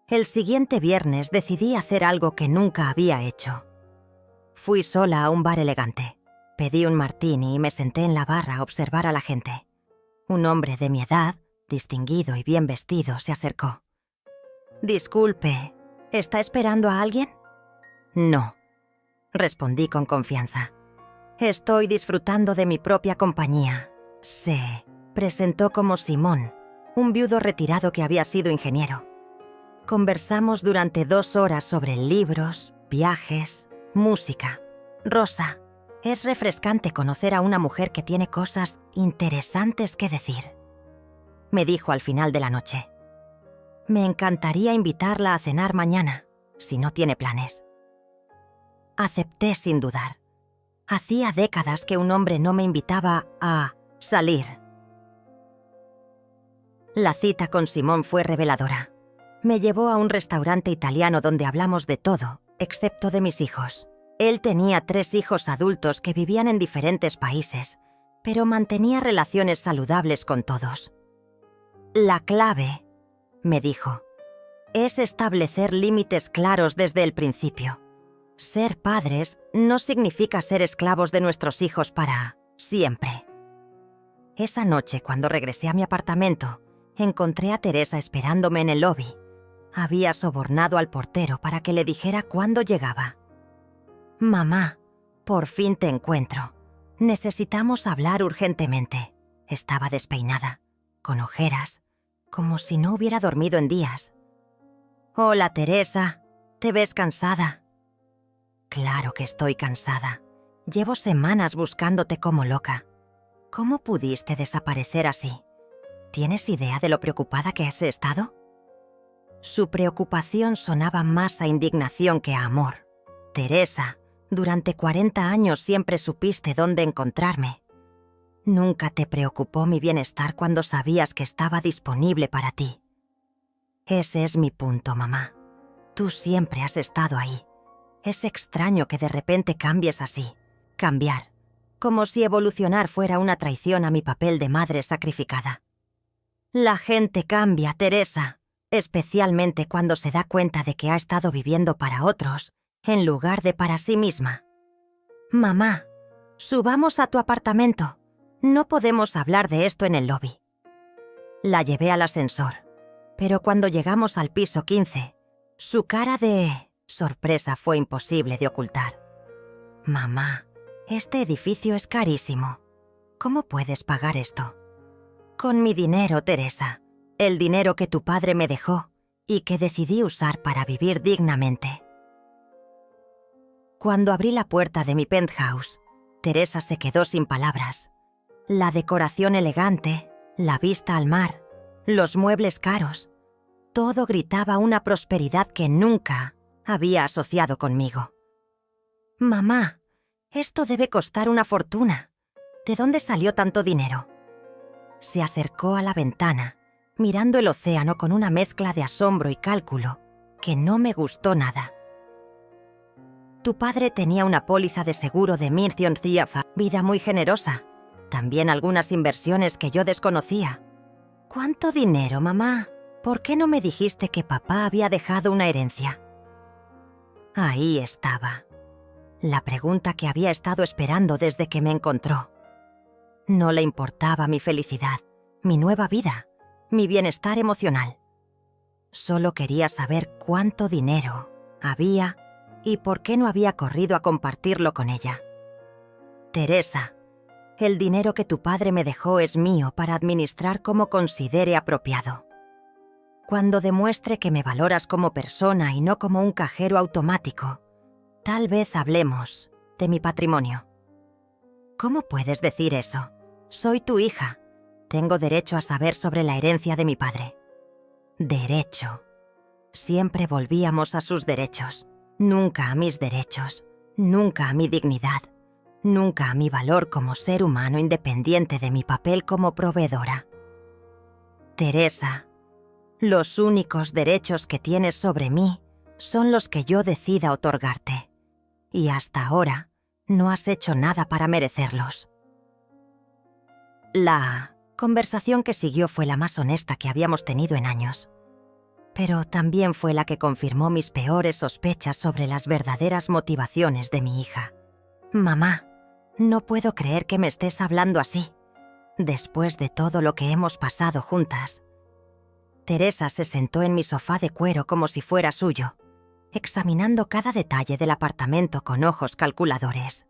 El siguiente viernes decidí hacer algo que nunca había hecho. Fui sola a un bar elegante. Pedí un martini y me senté en la barra a observar a la gente. Un hombre de mi edad, distinguido y bien vestido, se acercó. «Disculpe, ¿está esperando a alguien?» «No», respondí con confianza. «Estoy disfrutando de mi propia compañía». Se presentó como Simón, un viudo retirado que había sido ingeniero. Conversamos durante 2 horas sobre libros, viajes, música. Rosa, es refrescante conocer a una mujer que tiene cosas interesantes que decir, me dijo al final de la noche. Me encantaría invitarla a cenar mañana, si no tiene planes. Acepté sin dudar. Hacía décadas que un hombre no me invitaba a salir. La cita con Simón fue reveladora. Me llevó a un restaurante italiano donde hablamos de todo, excepto de mis hijos. Él tenía 3 hijos adultos que vivían en diferentes países, pero mantenía relaciones saludables con todos. La clave, me dijo, es establecer límites claros desde el principio. Ser padres no significa ser esclavos de nuestros hijos para siempre. Esa noche, cuando regresé a mi apartamento, encontré a Teresa esperándome en el lobby. Había sobornado al portero para que le dijera cuándo llegaba. «Mamá, por fin te encuentro. Necesitamos hablar urgentemente». Estaba despeinada, con ojeras, como si no hubiera dormido en días. «Hola, Teresa. ¿Te ves cansada?» «Claro que estoy cansada. Llevo semanas buscándote como loca. ¿Cómo pudiste desaparecer así? ¿Tienes idea de lo preocupada que has estado?» Su preocupación sonaba más a indignación que a amor. «Teresa, durante 40 años siempre supiste dónde encontrarme. Nunca te preocupó mi bienestar cuando sabías que estaba disponible para ti. Ese es mi punto, mamá. Tú siempre has estado ahí. Es extraño que de repente cambies así. Cambiar. Como si evolucionar fuera una traición a mi papel de madre sacrificada. La gente cambia, Teresa, especialmente cuando se da cuenta de que ha estado viviendo para otros en lugar de para sí misma. Mamá, subamos a tu apartamento. No podemos hablar de esto en el lobby». La llevé al ascensor, pero cuando llegamos al piso 15, su cara de sorpresa fue imposible de ocultar. «Mamá, este edificio es carísimo. ¿Cómo puedes pagar esto?» «Con mi dinero, Teresa. El dinero que tu padre me dejó y que decidí usar para vivir dignamente. Cuando abrí la puerta de mi penthouse, Teresa se quedó sin palabras. La decoración elegante, la vista al mar, los muebles caros, todo gritaba una prosperidad que nunca había asociado conmigo. «Mamá, esto debe costar una fortuna. ¿De dónde salió tanto dinero?». Se acercó a la ventana, mirando el océano con una mezcla de asombro y cálculo que no me gustó nada. «Tu padre tenía una póliza de seguro de Mission Thiafa, vida muy generosa. También algunas inversiones que yo desconocía». «¿Cuánto dinero, mamá? ¿Por qué no me dijiste que papá había dejado una herencia?». Ahí estaba. La pregunta que había estado esperando desde que me encontró. No le importaba mi felicidad, mi nueva vida, mi bienestar emocional. Solo quería saber cuánto dinero había y por qué no había corrido a compartirlo con ella. «Teresa, el dinero que tu padre me dejó es mío para administrar como considere apropiado. Cuando demuestre que me valoras como persona y no como un cajero automático, tal vez hablemos de mi patrimonio». «¿Cómo puedes decir eso? Soy tu hija. Tengo derecho a saber sobre la herencia de mi padre». Derecho. Siempre volvíamos a sus derechos, nunca a mis derechos, nunca a mi dignidad, nunca a mi valor como ser humano independiente de mi papel como proveedora. «Teresa, los únicos derechos que tienes sobre mí son los que yo decida otorgarte, y hasta ahora no has hecho nada para merecerlos». La conversación que siguió fue la más honesta que habíamos tenido en años, pero también fue la que confirmó mis peores sospechas sobre las verdaderas motivaciones de mi hija. «Mamá, no puedo creer que me estés hablando así, después de todo lo que hemos pasado juntas». Teresa se sentó en mi sofá de cuero como si fuera suyo, examinando cada detalle del apartamento con ojos calculadores.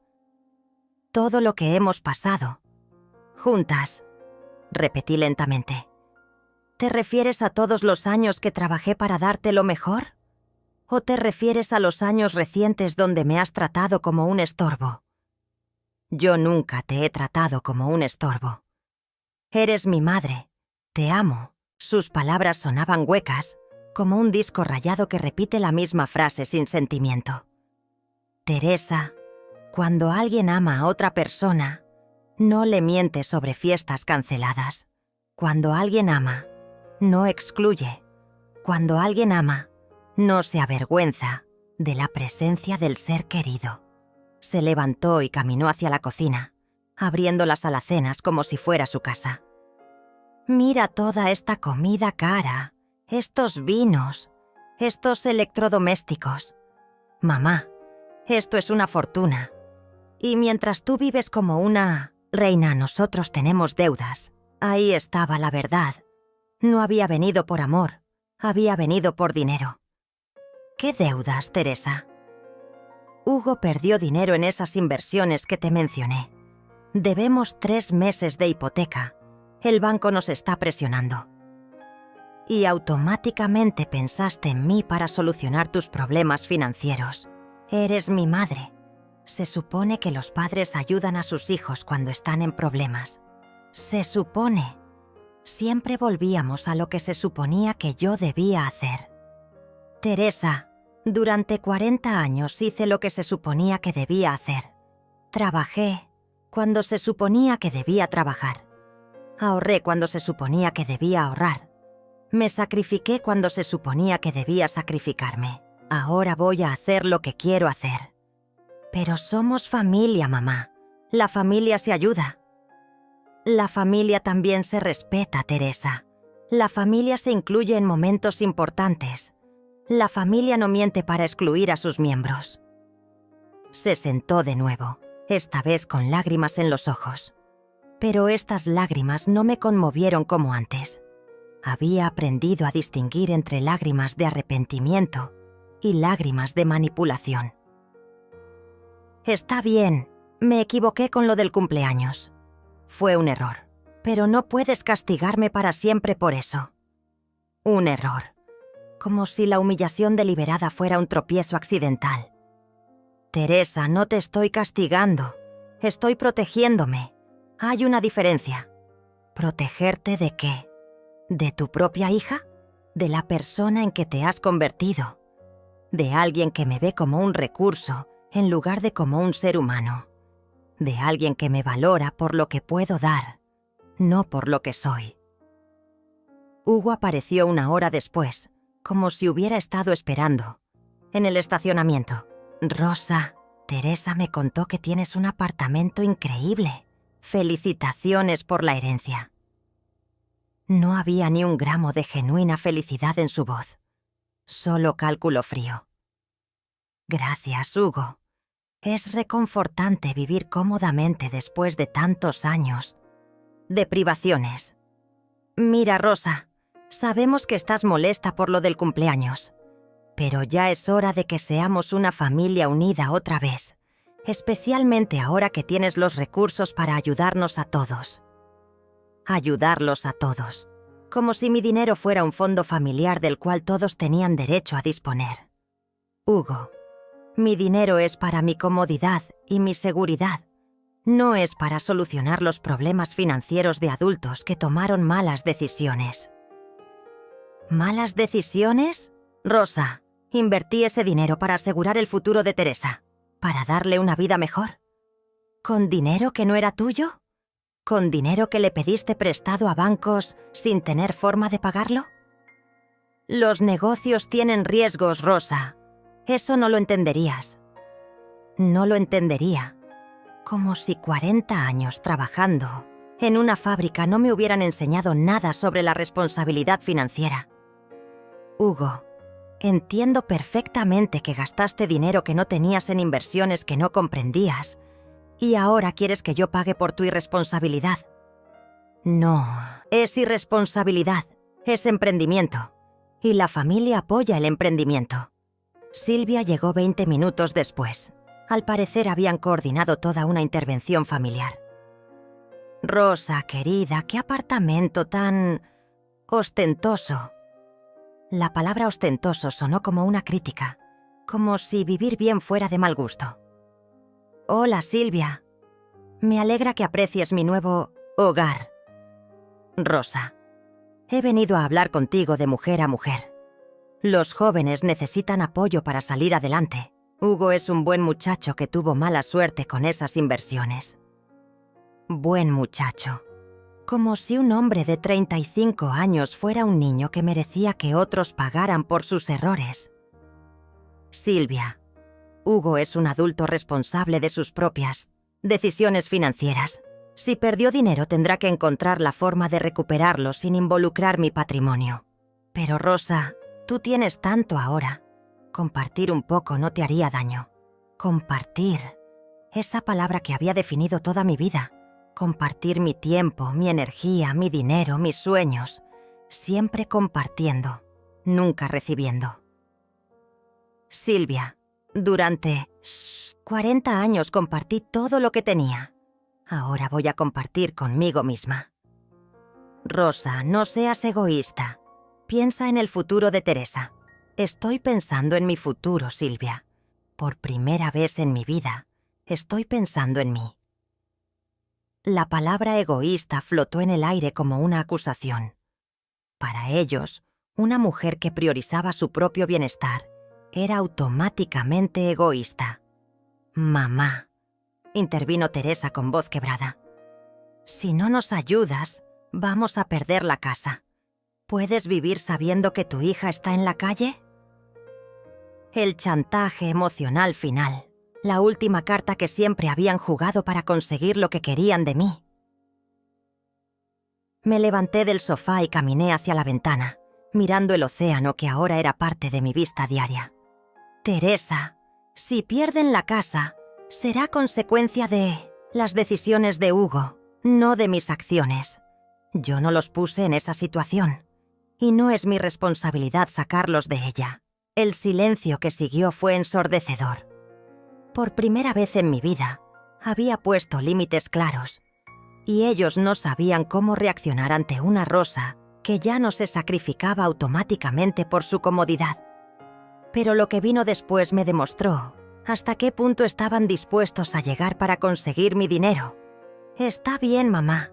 «Todo lo que hemos pasado juntas», repetí lentamente. «¿Te refieres a todos los años que trabajé para darte lo mejor? ¿O te refieres a los años recientes donde me has tratado como un estorbo?». «Yo nunca te he tratado como un estorbo. Eres mi madre, te amo». Sus palabras sonaban huecas, como un disco rayado que repite la misma frase sin sentimiento. «Teresa, cuando alguien ama a otra persona, no le miente sobre fiestas canceladas. Cuando alguien ama, no excluye. Cuando alguien ama, no se avergüenza de la presencia del ser querido». Se levantó y caminó hacia la cocina, abriendo las alacenas como si fuera su casa. «Mira toda esta comida cara, estos vinos, estos electrodomésticos. Mamá, esto es una fortuna. Y mientras tú vives como una reina, nosotros tenemos deudas». Ahí estaba la verdad. No había venido por amor, había venido por dinero. «¿Qué deudas, Teresa?». «Hugo perdió dinero en esas inversiones que te mencioné. Debemos 3 meses de hipoteca. El banco nos está presionando». «Y automáticamente pensaste en mí para solucionar tus problemas financieros. Eres mi madre. Se supone que los padres ayudan a sus hijos cuando están en problemas. Se supone». Siempre volvíamos a lo que se suponía que yo debía hacer. «Teresa, durante 40 años hice lo que se suponía que debía hacer. Trabajé cuando se suponía que debía trabajar. Ahorré cuando se suponía que debía ahorrar. Me sacrifiqué cuando se suponía que debía sacrificarme. Ahora voy a hacer lo que quiero hacer». «Pero somos familia, mamá. La familia se ayuda». «La familia también se respeta, Teresa. La familia se incluye en momentos importantes. La familia no miente para excluir a sus miembros». Se sentó de nuevo, esta vez con lágrimas en los ojos. Pero estas lágrimas no me conmovieron como antes. Había aprendido a distinguir entre lágrimas de arrepentimiento y lágrimas de manipulación. «Está bien, me equivoqué con lo del cumpleaños. Fue un error, pero no puedes castigarme para siempre por eso. Un error. Como si la humillación deliberada fuera un tropiezo accidental. Teresa, no te estoy castigando. Estoy protegiéndome. Hay una diferencia. ¿Protegerte de qué? ¿De tu propia hija? ¿De la persona en que te has convertido? ¿De alguien que me ve como un recurso en lugar de como un ser humano? ¿De alguien que me valora por lo que puedo dar, no por lo que soy? Hugo apareció una hora después, como si hubiera estado esperando, en el estacionamiento. Rosa, Teresa me contó que tienes un apartamento increíble. Felicitaciones por la herencia. No había ni un gramo de genuina felicidad en su voz, solo cálculo frío. Gracias, Hugo. Es reconfortante vivir cómodamente después de tantos años de privaciones. Mira, Rosa, sabemos que estás molesta por lo del cumpleaños, pero ya es hora de que seamos una familia unida otra vez, especialmente ahora que tienes los recursos para ayudarnos a todos. Ayudarlos a todos, como si mi dinero fuera un fondo familiar del cual todos tenían derecho a disponer. Hugo, mi dinero es para mi comodidad y mi seguridad. No es para solucionar los problemas financieros de adultos que tomaron malas decisiones. ¿Malas decisiones? Rosa, invertí ese dinero para asegurar el futuro de Teresa, para darle una vida mejor. ¿Con dinero que no era tuyo? ¿Con dinero que le pediste prestado a bancos sin tener forma de pagarlo? Los negocios tienen riesgos, Rosa. Eso no lo entenderías. No lo entendería. Como si 40 años trabajando en una fábrica no me hubieran enseñado nada sobre la responsabilidad financiera. Hugo, entiendo perfectamente que gastaste dinero que no tenías en inversiones que no comprendías y ahora quieres que yo pague por tu irresponsabilidad. No, es irresponsabilidad, es emprendimiento. Y la familia apoya el emprendimiento. Silvia llegó 20 minutos después. Al parecer habían coordinado toda una intervención familiar. Rosa, querida, qué apartamento tan ostentoso. La palabra ostentoso sonó como una crítica, como si vivir bien fuera de mal gusto. Hola, Silvia. Me alegra que aprecies mi nuevo hogar. Rosa, he venido a hablar contigo de mujer a mujer. Los jóvenes necesitan apoyo para salir adelante. Hugo es un buen muchacho que tuvo mala suerte con esas inversiones. Buen muchacho. Como si un hombre de 35 años fuera un niño que merecía que otros pagaran por sus errores. Silvia, Hugo es un adulto responsable de sus propias decisiones financieras. Si perdió dinero tendrá que encontrar la forma de recuperarlo sin involucrar mi patrimonio. Pero Rosa, tú tienes tanto ahora. Compartir un poco no te haría daño. Compartir. Esa palabra que había definido toda mi vida. Compartir mi tiempo, mi energía, mi dinero, mis sueños. Siempre compartiendo, nunca recibiendo. Silvia, durante 40 años compartí todo lo que tenía. Ahora voy a compartir conmigo misma. Rosa, no seas egoísta. Piensa en el futuro de Teresa. Estoy pensando en mi futuro, Silvia. Por primera vez en mi vida, estoy pensando en mí. La palabra egoísta flotó en el aire como una acusación. Para ellos, una mujer que priorizaba su propio bienestar era automáticamente egoísta. Mamá, intervino Teresa con voz quebrada. Si no nos ayudas, vamos a perder la casa. ¿Puedes vivir sabiendo que tu hija está en la calle? El chantaje emocional final. La última carta que siempre habían jugado para conseguir lo que querían de mí. Me levanté del sofá y caminé hacia la ventana, mirando el océano que ahora era parte de mi vista diaria. Teresa, si pierden la casa, será consecuencia de las decisiones de Hugo, no de mis acciones. Yo no los puse en esa situación, y no es mi responsabilidad sacarlos de ella. El silencio que siguió fue ensordecedor. Por primera vez en mi vida, había puesto límites claros, y ellos no sabían cómo reaccionar ante una Rosa que ya no se sacrificaba automáticamente por su comodidad. Pero lo que vino después me demostró hasta qué punto estaban dispuestos a llegar para conseguir mi dinero. Está bien, mamá.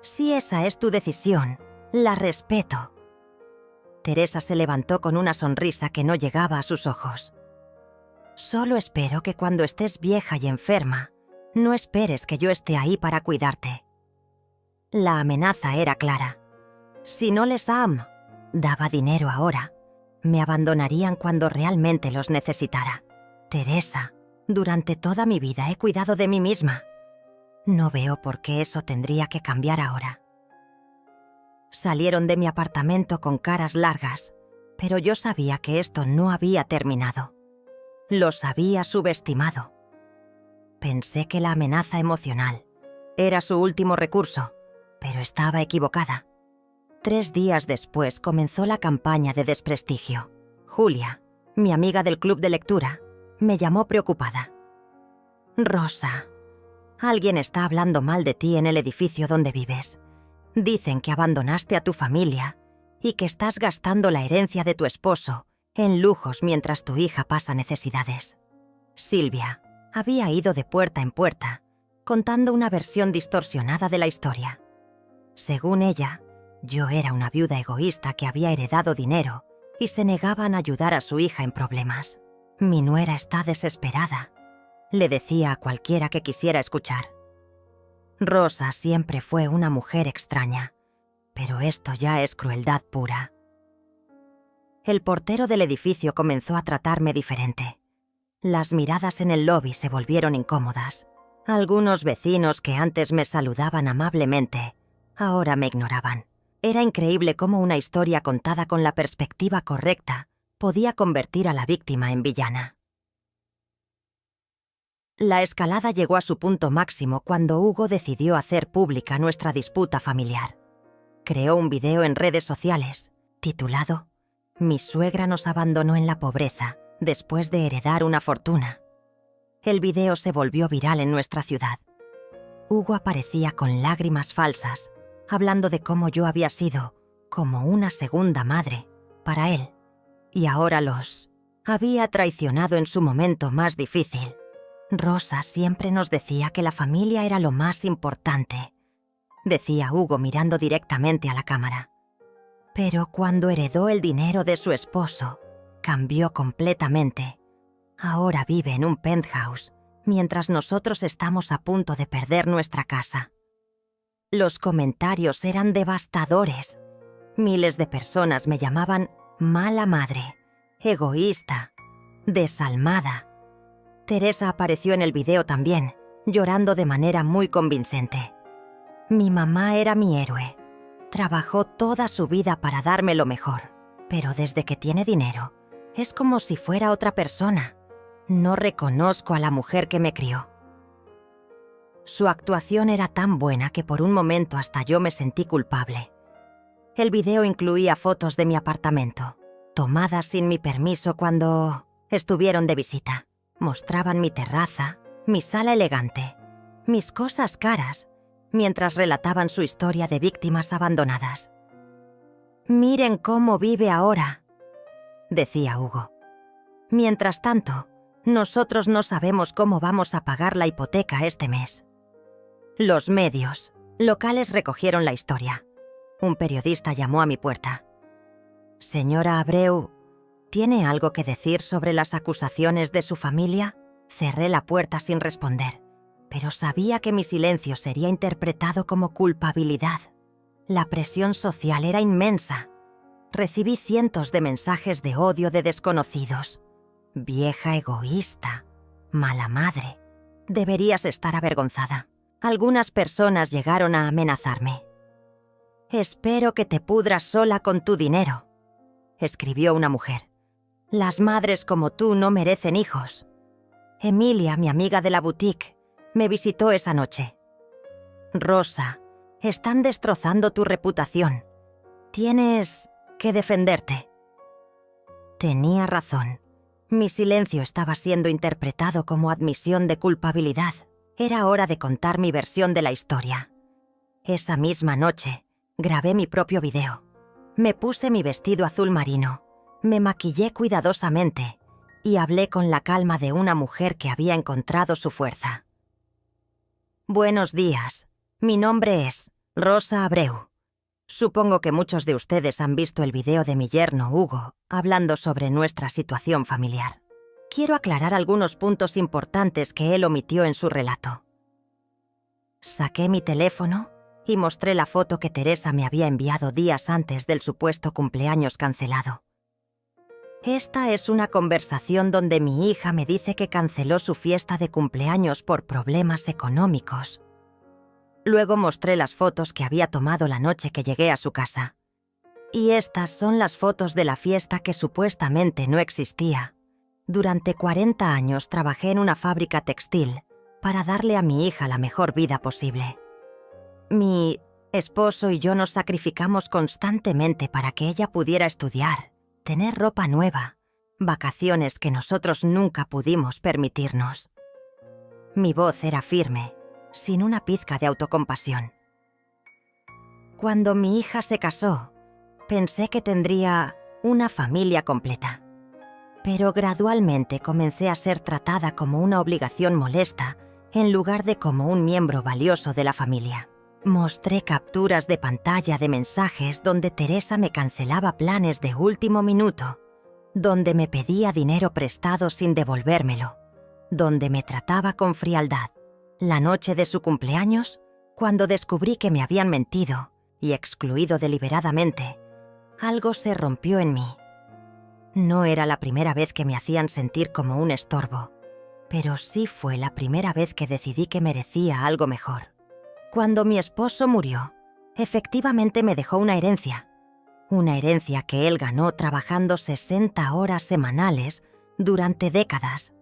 Si esa es tu decisión, la respeto. Teresa se levantó con una sonrisa que no llegaba a sus ojos. Solo espero que cuando estés vieja y enferma, no esperes que yo esté ahí para cuidarte. La amenaza era clara. Si no les daba dinero ahora, me abandonarían cuando realmente los necesitara. Teresa, durante toda mi vida he cuidado de mí misma. No veo por qué eso tendría que cambiar ahora. Salieron de mi apartamento con caras largas, pero yo sabía que esto no había terminado. Los había subestimado. Pensé que la amenaza emocional era su último recurso, pero estaba equivocada. 3 días después comenzó la campaña de desprestigio. Julia, mi amiga del club de lectura, me llamó preocupada. Rosa, alguien está hablando mal de ti en el edificio donde vives. Dicen que abandonaste a tu familia y que estás gastando la herencia de tu esposo en lujos mientras tu hija pasa necesidades. Silvia había ido de puerta en puerta, contando una versión distorsionada de la historia. Según ella, yo era una viuda egoísta que había heredado dinero y se negaban a ayudar a su hija en problemas. Mi nuera está desesperada, le decía a cualquiera que quisiera escuchar. Rosa siempre fue una mujer extraña, pero esto ya es crueldad pura. El portero del edificio comenzó a tratarme diferente. Las miradas en el lobby se volvieron incómodas. Algunos vecinos que antes me saludaban amablemente, ahora me ignoraban. Era increíble cómo una historia contada con la perspectiva correcta podía convertir a la víctima en villana. La escalada llegó a su punto máximo cuando Hugo decidió hacer pública nuestra disputa familiar. Creó un video en redes sociales, titulado «Mi suegra nos abandonó en la pobreza después de heredar una fortuna». El video se volvió viral en nuestra ciudad. Hugo aparecía con lágrimas falsas, hablando de cómo yo había sido como una segunda madre para él, y ahora los había traicionado en su momento más difícil. Rosa siempre nos decía que la familia era lo más importante, decía Hugo mirando directamente a la cámara. Pero cuando heredó el dinero de su esposo, cambió completamente. Ahora vive en un penthouse, mientras nosotros estamos a punto de perder nuestra casa. Los comentarios eran devastadores. Miles de personas me llamaban mala madre, egoísta, desalmada. Teresa apareció en el video también, llorando de manera muy convincente. Mi mamá era mi héroe. Trabajó toda su vida para darme lo mejor, pero desde que tiene dinero, es como si fuera otra persona. No reconozco a la mujer que me crió. Su actuación era tan buena que por un momento hasta yo me sentí culpable. El video incluía fotos de mi apartamento, tomadas sin mi permiso cuando estuvieron de visita. Mostraban mi terraza, mi sala elegante, mis cosas caras, mientras relataban su historia de víctimas abandonadas. «Miren cómo vive ahora», decía Hugo. «Mientras tanto, nosotros no sabemos cómo vamos a pagar la hipoteca este mes». Los medios locales recogieron la historia. Un periodista llamó a mi puerta. «Señora Abreu, ¿tiene algo que decir sobre las acusaciones de su familia?». Cerré la puerta sin responder, pero sabía que mi silencio sería interpretado como culpabilidad. La presión social era inmensa. Recibí cientos de mensajes de odio de desconocidos. «Vieja egoísta, mala madre, deberías estar avergonzada». Algunas personas llegaron a amenazarme. «Espero que te pudras sola con tu dinero», escribió una mujer. «Las madres como tú no merecen hijos». Emilia, mi amiga de la boutique, me visitó esa noche. «Rosa, están destrozando tu reputación. Tienes que defenderte». Tenía razón. Mi silencio estaba siendo interpretado como admisión de culpabilidad. Era hora de contar mi versión de la historia. Esa misma noche, grabé mi propio video. Me puse mi vestido azul marino, me maquillé cuidadosamente y hablé con la calma de una mujer que había encontrado su fuerza. Buenos días, mi nombre es Rosa Abreu. Supongo que muchos de ustedes han visto el video de mi yerno Hugo hablando sobre nuestra situación familiar. Quiero aclarar algunos puntos importantes que él omitió en su relato. Saqué mi teléfono y mostré la foto que Teresa me había enviado días antes del supuesto cumpleaños cancelado. Esta es una conversación donde mi hija me dice que canceló su fiesta de cumpleaños por problemas económicos. Luego mostré las fotos que había tomado la noche que llegué a su casa. Y estas son las fotos de la fiesta que supuestamente no existía. Durante 40 años trabajé en una fábrica textil para darle a mi hija la mejor vida posible. Mi esposo y yo nos sacrificamos constantemente para que ella pudiera estudiar, tener ropa nueva, vacaciones que nosotros nunca pudimos permitirnos. Mi voz era firme, sin una pizca de autocompasión. Cuando mi hija se casó, pensé que tendría una familia completa. Pero gradualmente comencé a ser tratada como una obligación molesta en lugar de como un miembro valioso de la familia. Mostré capturas de pantalla de mensajes donde Teresa me cancelaba planes de último minuto, donde me pedía dinero prestado sin devolvérmelo, donde me trataba con frialdad. La noche de su cumpleaños, cuando descubrí que me habían mentido y excluido deliberadamente, algo se rompió en mí. No era la primera vez que me hacían sentir como un estorbo, pero sí fue la primera vez que decidí que merecía algo mejor. Cuando mi esposo murió, efectivamente me dejó una herencia que él ganó trabajando 60 horas semanales durante décadas.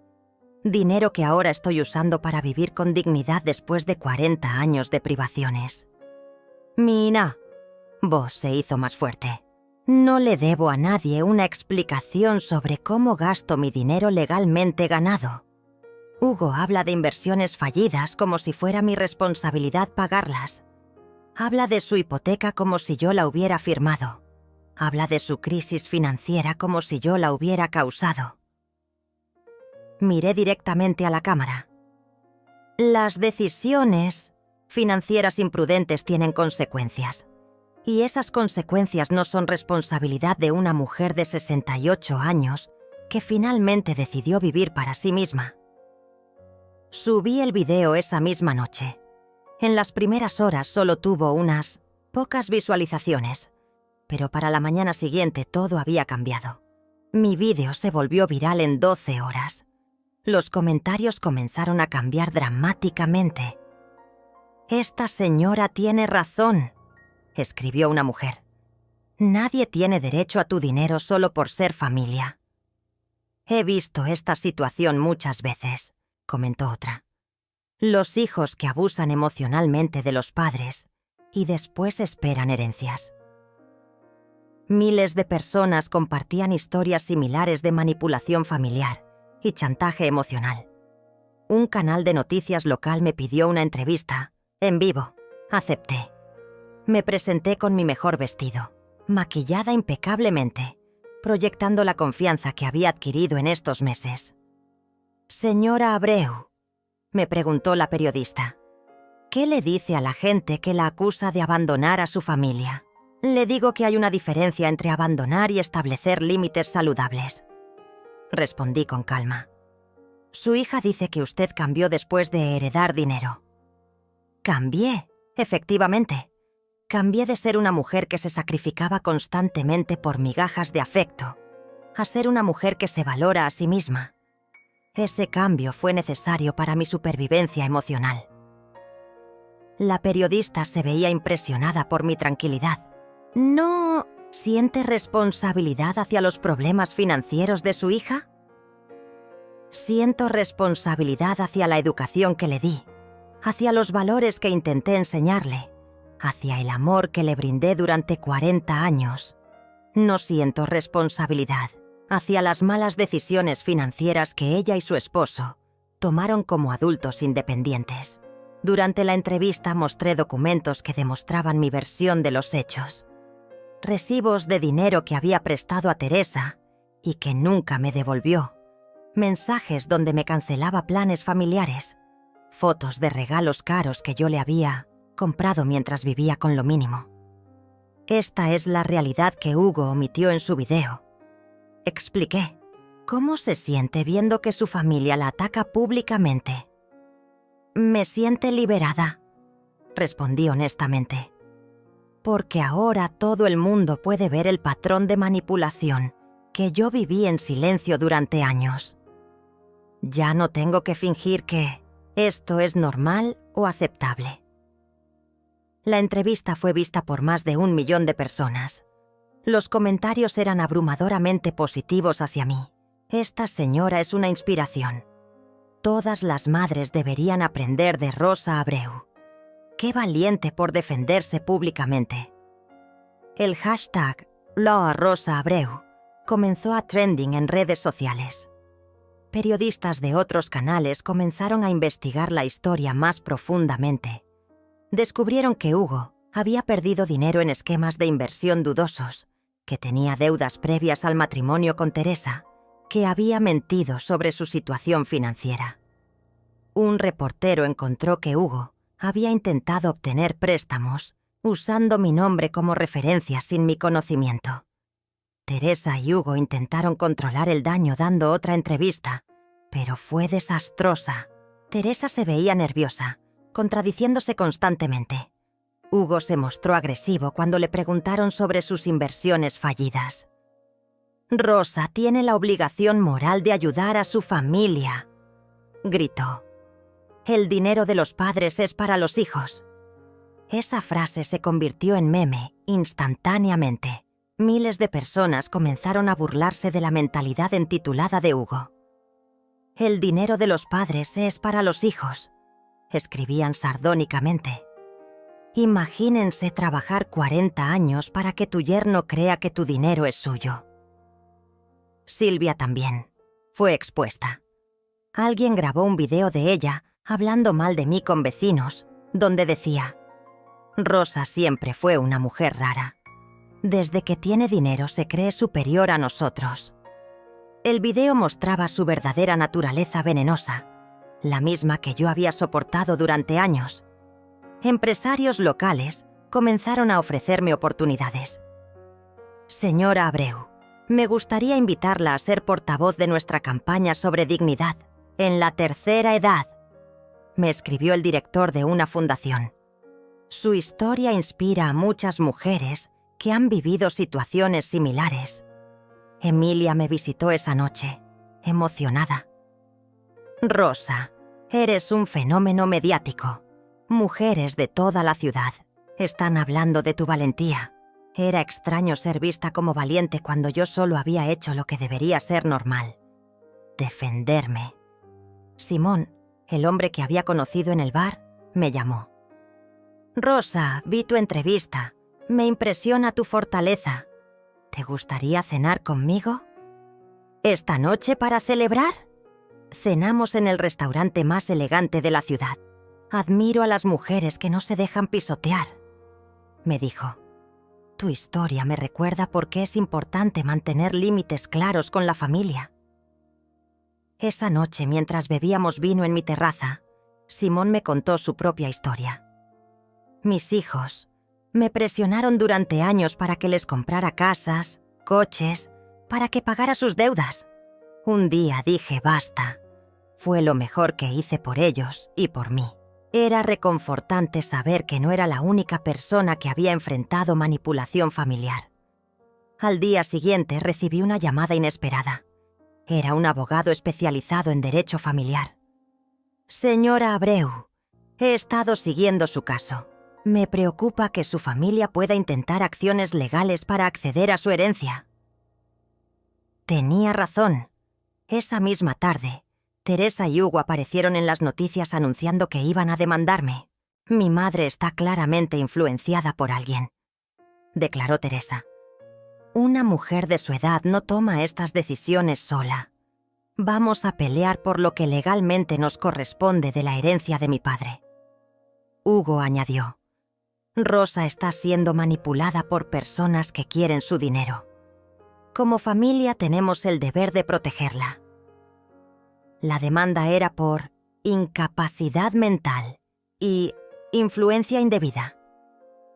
Dinero que ahora estoy usando para vivir con dignidad después de 40 años de privaciones. Mina, voz se hizo más fuerte. No le debo a nadie una explicación sobre cómo gasto mi dinero legalmente ganado. Hugo habla de inversiones fallidas como si fuera mi responsabilidad pagarlas. Habla de su hipoteca como si yo la hubiera firmado. Habla de su crisis financiera como si yo la hubiera causado. Miré directamente a la cámara. Las decisiones financieras imprudentes tienen consecuencias. Y esas consecuencias no son responsabilidad de una mujer de 68 años que finalmente decidió vivir para sí misma. Subí el video esa misma noche. En las primeras horas solo tuvo unas pocas visualizaciones, pero para la mañana siguiente todo había cambiado. Mi vídeo se volvió viral en 12 horas. Los comentarios comenzaron a cambiar dramáticamente. «Esta señora tiene razón», escribió una mujer. «Nadie tiene derecho a tu dinero solo por ser familia». «He visto esta situación muchas veces», comentó otra. «Los hijos que abusan emocionalmente de los padres y después esperan herencias». Miles de personas compartían historias similares de manipulación familiar y chantaje emocional. Un canal de noticias local me pidió una entrevista, en vivo. Acepté. Me presenté con mi mejor vestido, maquillada impecablemente, proyectando la confianza que había adquirido en estos meses. «Señora Abreu», me preguntó la periodista, «¿qué le dice a la gente que la acusa de abandonar a su familia?» «Le digo que hay una diferencia entre abandonar y establecer límites saludables», respondí con calma. «Su hija dice que usted cambió después de heredar dinero». «Cambié, efectivamente. Cambié de ser una mujer que se sacrificaba constantemente por migajas de afecto a ser una mujer que se valora a sí misma. Ese cambio fue necesario para mi supervivencia emocional». La periodista se veía impresionada por mi tranquilidad. «¿No siente responsabilidad hacia los problemas financieros de su hija?» «Siento responsabilidad hacia la educación que le di, hacia los valores que intenté enseñarle, hacia el amor que le brindé durante 40 años. No siento responsabilidad hacia las malas decisiones financieras que ella y su esposo tomaron como adultos independientes». Durante la entrevista mostré documentos que demostraban mi versión de los hechos. recibos de dinero que había prestado a Teresa y que nunca me devolvió, mensajes donde me cancelaba planes familiares, fotos de regalos caros que yo le había comprado mientras vivía con lo mínimo. Esta es la realidad que Hugo omitió en su video. Expliqué. ¿Cómo se siente viendo que su familia la ataca públicamente? Me siente liberada, respondí honestamente. Porque ahora todo el mundo puede ver el patrón de manipulación que yo viví en silencio durante años. Ya no tengo que fingir que esto es normal o aceptable. La entrevista fue vista por más de 1 millón de personas. Los comentarios eran abrumadoramente positivos hacia mí. Esta señora es una inspiración. Todas las madres deberían aprender de Rosa Abreu. ¡Qué valiente por defenderse públicamente! El hashtag #LoaRosaAbreu comenzó a trending en redes sociales. Periodistas de otros canales comenzaron a investigar la historia más profundamente. Descubrieron que Hugo había perdido dinero en esquemas de inversión dudosos, que tenía deudas previas al matrimonio con Teresa, que había mentido sobre su situación financiera. Un reportero encontró que Hugo había intentado obtener préstamos usando mi nombre como referencia sin mi conocimiento. Teresa y Hugo intentaron controlar el daño dando otra entrevista, pero fue desastrosa. Teresa se veía nerviosa, contradiciéndose constantemente. Hugo se mostró agresivo cuando le preguntaron sobre sus inversiones fallidas. «Rosa tiene la obligación moral de ayudar a su familia», gritó. «El dinero de los padres es para los hijos». Esa frase se convirtió en meme instantáneamente. Miles de personas comenzaron a burlarse de la mentalidad entitulada de Hugo. «El dinero de los padres es para los hijos», escribían sardónicamente. «Imagínense trabajar 40 años para que tu yerno crea que tu dinero es suyo». Silvia también fue expuesta. Alguien grabó un video de ella hablando mal de mí con vecinos, donde decía: «Rosa siempre fue una mujer rara. Desde que tiene dinero se cree superior a nosotros». El video mostraba su verdadera naturaleza venenosa, la misma que yo había soportado durante años. Empresarios locales comenzaron a ofrecerme oportunidades. «Señora Abreu, me gustaría invitarla a ser portavoz de nuestra campaña sobre dignidad en la tercera edad», me escribió el director de una fundación. Su historia inspira a muchas mujeres que han vivido situaciones similares. Emilia me visitó esa noche, emocionada. «Rosa, eres un fenómeno mediático. Mujeres de toda la ciudad están hablando de tu valentía. Era extraño ser vista como valiente cuando yo solo había hecho lo que debería ser normal: defenderme». Simón, el hombre que había conocido en el bar, me llamó. «Rosa, vi tu entrevista. Me impresiona tu fortaleza. ¿Te gustaría cenar conmigo? ¿Esta noche para celebrar?» Cenamos en el restaurante más elegante de la ciudad. «Admiro a las mujeres que no se dejan pisotear», me dijo. «Tu historia me recuerda por qué es importante mantener límites claros con la familia». Esa noche, mientras bebíamos vino en mi terraza, Simón me contó su propia historia. «Mis hijos me presionaron durante años para que les comprara casas, coches, para que pagara sus deudas. Un día dije basta. Fue lo mejor que hice por ellos y por mí». Era reconfortante saber que no era la única persona que había enfrentado manipulación familiar. Al día siguiente recibí una llamada inesperada. Era un abogado especializado en derecho familiar. «Señora Abreu, he estado siguiendo su caso. Me preocupa que su familia pueda intentar acciones legales para acceder a su herencia». Tenía razón. Esa misma tarde, Teresa y Hugo aparecieron en las noticias anunciando que iban a demandarme. «Mi madre está claramente influenciada por alguien», declaró Teresa. «Una mujer de su edad no toma estas decisiones sola. Vamos a pelear por lo que legalmente nos corresponde de la herencia de mi padre». Hugo añadió: Rosa está siendo manipulada por personas que quieren su dinero. Como familia tenemos el deber de protegerla. La demanda era por incapacidad mental y influencia indebida.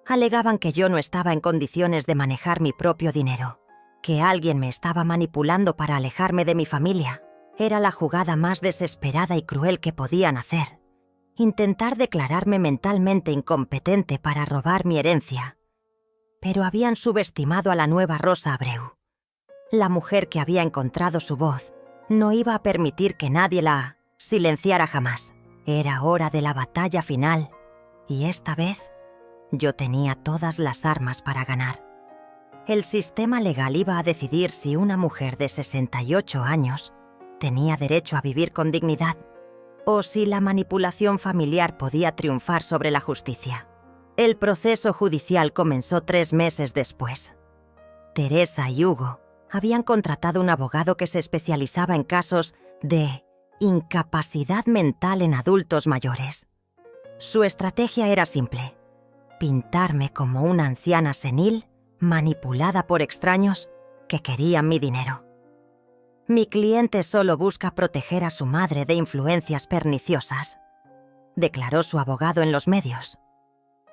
Alegaban que yo no estaba en condiciones de manejar mi propio dinero, que alguien me estaba manipulando para alejarme de mi familia. Era la jugada más desesperada y cruel que podían hacer. Intentar declararme mentalmente incompetente para robar mi herencia. Pero habían subestimado a la nueva Rosa Abreu. La mujer que había encontrado su voz no iba a permitir que nadie la silenciara jamás. Era hora de la batalla final, y esta vez yo tenía todas las armas para ganar. El sistema legal iba a decidir si una mujer de 68 años tenía derecho a vivir con dignidad, o si la manipulación familiar podía triunfar sobre la justicia. El proceso judicial comenzó 3 meses después. Teresa y Hugo habían contratado un abogado que se especializaba en casos de incapacidad mental en adultos mayores. Su estrategia era simple: pintarme como una anciana senil manipulada por extraños que querían mi dinero. Mi cliente solo busca proteger a su madre de influencias perniciosas, declaró su abogado en los medios.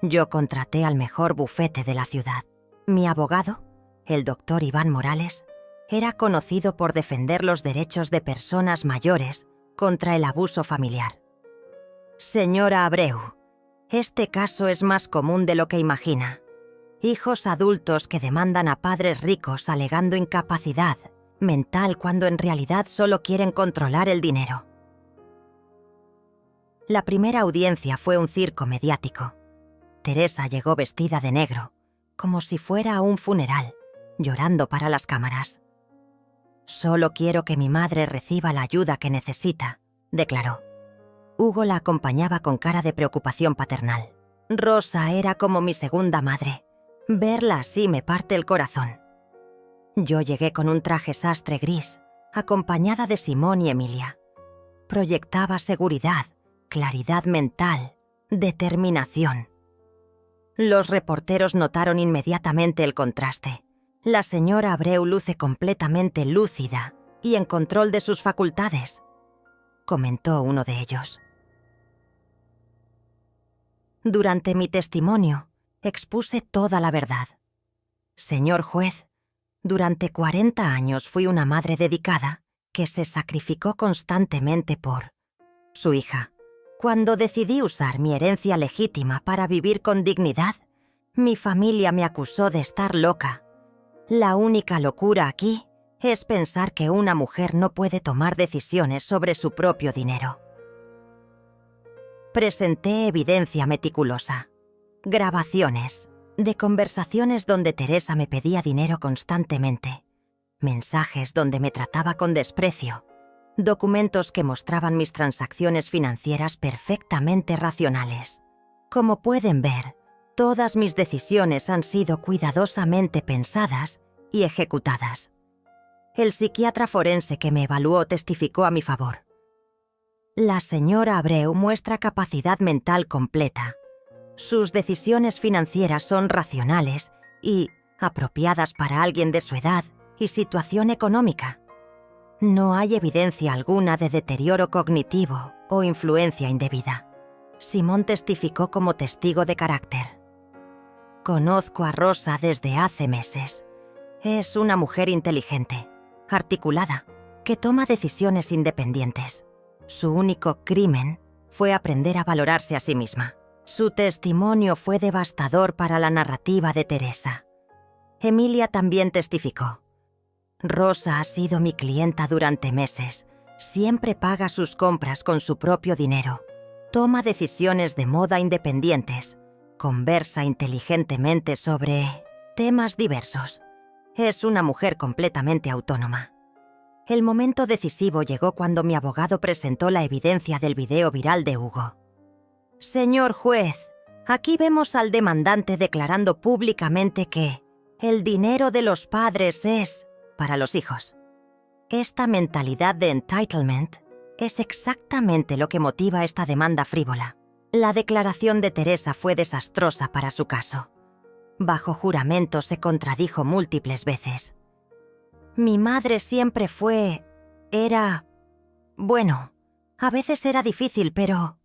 Yo contraté al mejor bufete de la ciudad. Mi abogado, el doctor Iván Morales, era conocido por defender los derechos de personas mayores contra el abuso familiar. Señora Abreu, este caso es más común de lo que imagina. Hijos adultos que demandan a padres ricos alegando incapacidad mental cuando en realidad solo quieren controlar el dinero. La primera audiencia fue un circo mediático. Teresa llegó vestida de negro, como si fuera a un funeral, llorando para las cámaras. «Solo quiero que mi madre reciba la ayuda que necesita», declaró. Hugo la acompañaba con cara de preocupación paternal. Rosa era como mi segunda madre. Verla así me parte el corazón. Yo llegué con un traje sastre gris, acompañada de Simón y Emilia. Proyectaba seguridad, claridad mental, determinación. Los reporteros notaron inmediatamente el contraste. La señora Abreu luce completamente lúcida y en control de sus facultades, comentó uno de ellos. Durante mi testimonio, expuse toda la verdad. Señor juez, durante 40 años fui una madre dedicada que se sacrificó constantemente por su hija. Cuando decidí usar mi herencia legítima para vivir con dignidad, mi familia me acusó de estar loca. La única locura aquí es pensar que una mujer no puede tomar decisiones sobre su propio dinero. Presenté evidencia meticulosa, grabaciones de conversaciones donde Teresa me pedía dinero constantemente, mensajes donde me trataba con desprecio, documentos que mostraban mis transacciones financieras perfectamente racionales. Como pueden ver, todas mis decisiones han sido cuidadosamente pensadas y ejecutadas. El psiquiatra forense que me evaluó testificó a mi favor. La señora Abreu muestra capacidad mental completa. Sus decisiones financieras son racionales y apropiadas para alguien de su edad y situación económica. No hay evidencia alguna de deterioro cognitivo o influencia indebida. Simón testificó como testigo de carácter. Conozco a Rosa desde hace meses. Es una mujer inteligente, articulada, que toma decisiones independientes. Su único crimen fue aprender a valorarse a sí misma. Su testimonio fue devastador para la narrativa de Teresa. Emilia también testificó. Rosa ha sido mi clienta durante meses. Siempre paga sus compras con su propio dinero. Toma decisiones de moda independientes. Conversa inteligentemente sobre temas diversos. Es una mujer completamente autónoma. El momento decisivo llegó cuando mi abogado presentó la evidencia del video viral de Hugo. Señor juez, aquí vemos al demandante declarando públicamente que el dinero de los padres es para los hijos. Esta mentalidad de entitlement es exactamente lo que motiva esta demanda frívola. La declaración de Teresa fue desastrosa para su caso. Bajo juramento se contradijo múltiples veces. Mi madre siempre Bueno, a veces era difícil, pero...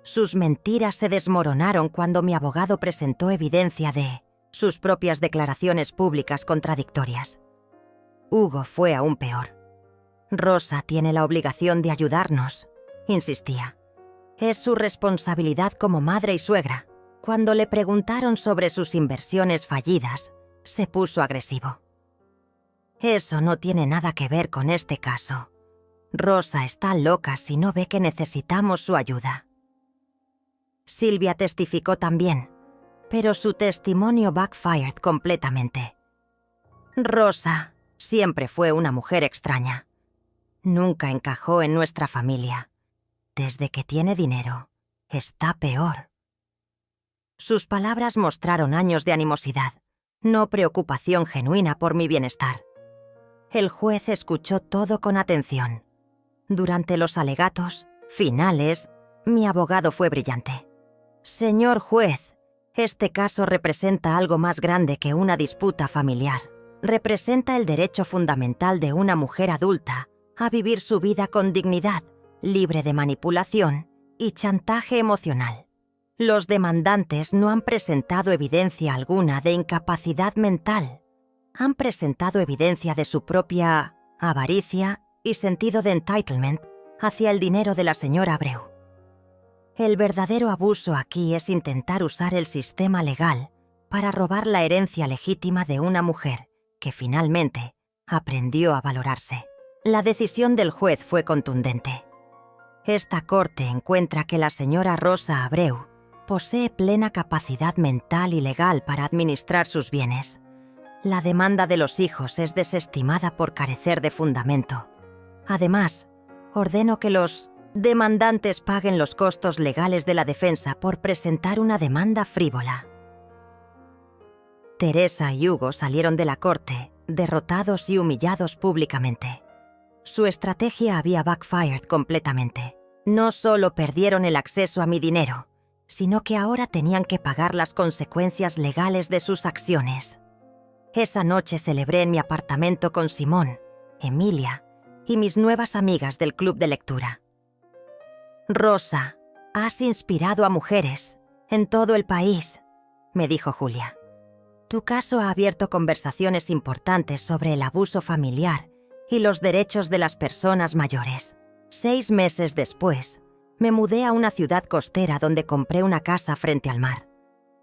Sus mentiras se desmoronaron cuando mi abogado presentó evidencia de sus propias declaraciones públicas contradictorias. Hugo fue aún peor. Rosa tiene la obligación de ayudarnos, insistía. Es su responsabilidad como madre y suegra. Cuando le preguntaron sobre sus inversiones fallidas, se puso agresivo. Eso no tiene nada que ver con este caso. Rosa está loca si no ve que necesitamos su ayuda. Silvia testificó también, pero su testimonio backfired completamente. Rosa siempre fue una mujer extraña. Nunca encajó en nuestra familia. Desde que tiene dinero, está peor. Sus palabras mostraron años de animosidad, no preocupación genuina por mi bienestar. El juez escuchó todo con atención. Durante los alegatos finales, mi abogado fue brillante. Señor juez, este caso representa algo más grande que una disputa familiar. Representa el derecho fundamental de una mujer adulta a vivir su vida con dignidad, libre de manipulación y chantaje emocional. Los demandantes no han presentado evidencia alguna de incapacidad mental. Han presentado evidencia de su propia avaricia y sentido de entitlement hacia el dinero de la señora Abreu. El verdadero abuso aquí es intentar usar el sistema legal para robar la herencia legítima de una mujer que finalmente aprendió a valorarse. La decisión del juez fue contundente. Esta corte encuentra que la señora Rosa Abreu posee plena capacidad mental y legal para administrar sus bienes. La demanda de los hijos es desestimada por carecer de fundamento. Además, ordeno que los demandantes paguen los costos legales de la defensa por presentar una demanda frívola. Teresa y Hugo salieron de la corte, derrotados y humillados públicamente. Su estrategia había backfired completamente. No solo perdieron el acceso a mi dinero, sino que ahora tenían que pagar las consecuencias legales de sus acciones. Esa noche celebré en mi apartamento con Simón, Emilia y mis nuevas amigas del club de lectura. Rosa, has inspirado a mujeres en todo el país, me dijo Julia. Tu caso ha abierto conversaciones importantes sobre el abuso familiar y los derechos de las personas mayores. 6 meses después, me mudé a una ciudad costera donde compré una casa frente al mar.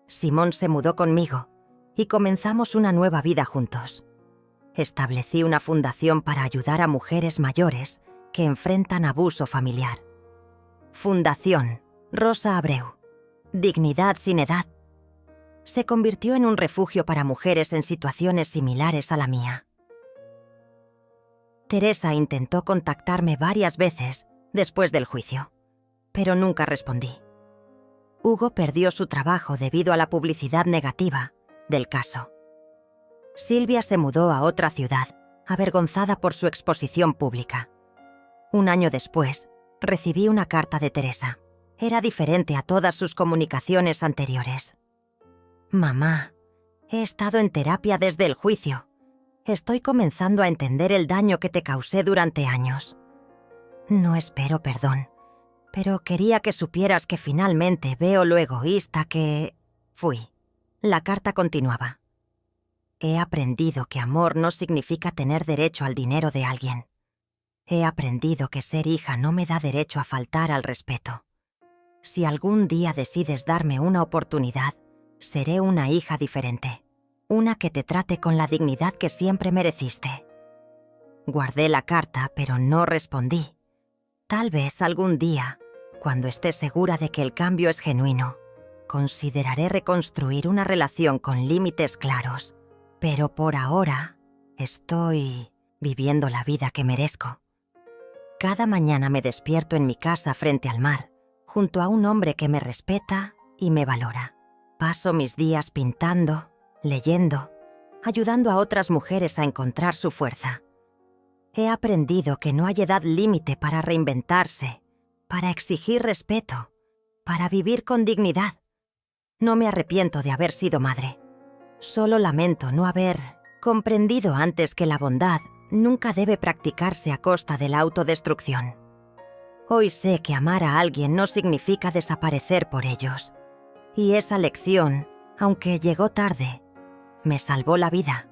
Simón se mudó conmigo y comenzamos una nueva vida juntos. Establecí una fundación para ayudar a mujeres mayores que enfrentan abuso familiar. Fundación Rosa Abreu. Dignidad sin edad. Se convirtió en un refugio para mujeres en situaciones similares a la mía. Teresa intentó contactarme varias veces después del juicio, pero nunca respondí. Hugo perdió su trabajo debido a la publicidad negativa del caso. Silvia se mudó a otra ciudad, avergonzada por su exposición pública. Un año después, recibí una carta de Teresa. Era diferente a todas sus comunicaciones anteriores. Mamá, he estado en terapia desde el juicio. Estoy comenzando a entender el daño que te causé durante años. No espero perdón, pero quería que supieras que finalmente veo lo egoísta que fui. La carta continuaba. He aprendido que amor no significa tener derecho al dinero de alguien. He aprendido que ser hija no me da derecho a faltar al respeto. Si algún día decides darme una oportunidad, seré una hija diferente. Una que te trate con la dignidad que siempre mereciste. Guardé la carta, pero no respondí. Tal vez algún día, cuando esté segura de que el cambio es genuino, consideraré reconstruir una relación con límites claros. Pero por ahora, estoy viviendo la vida que merezco. Cada mañana me despierto en mi casa frente al mar, junto a un hombre que me respeta y me valora. Paso mis días pintando, leyendo, ayudando a otras mujeres a encontrar su fuerza. He aprendido que no hay edad límite para reinventarse, para exigir respeto, para vivir con dignidad. No me arrepiento de haber sido madre. Solo lamento no haber comprendido antes que la bondad nunca debe practicarse a costa de la autodestrucción. Hoy sé que amar a alguien no significa desaparecer por ellos. Y esa lección, aunque llegó tarde, me salvó la vida.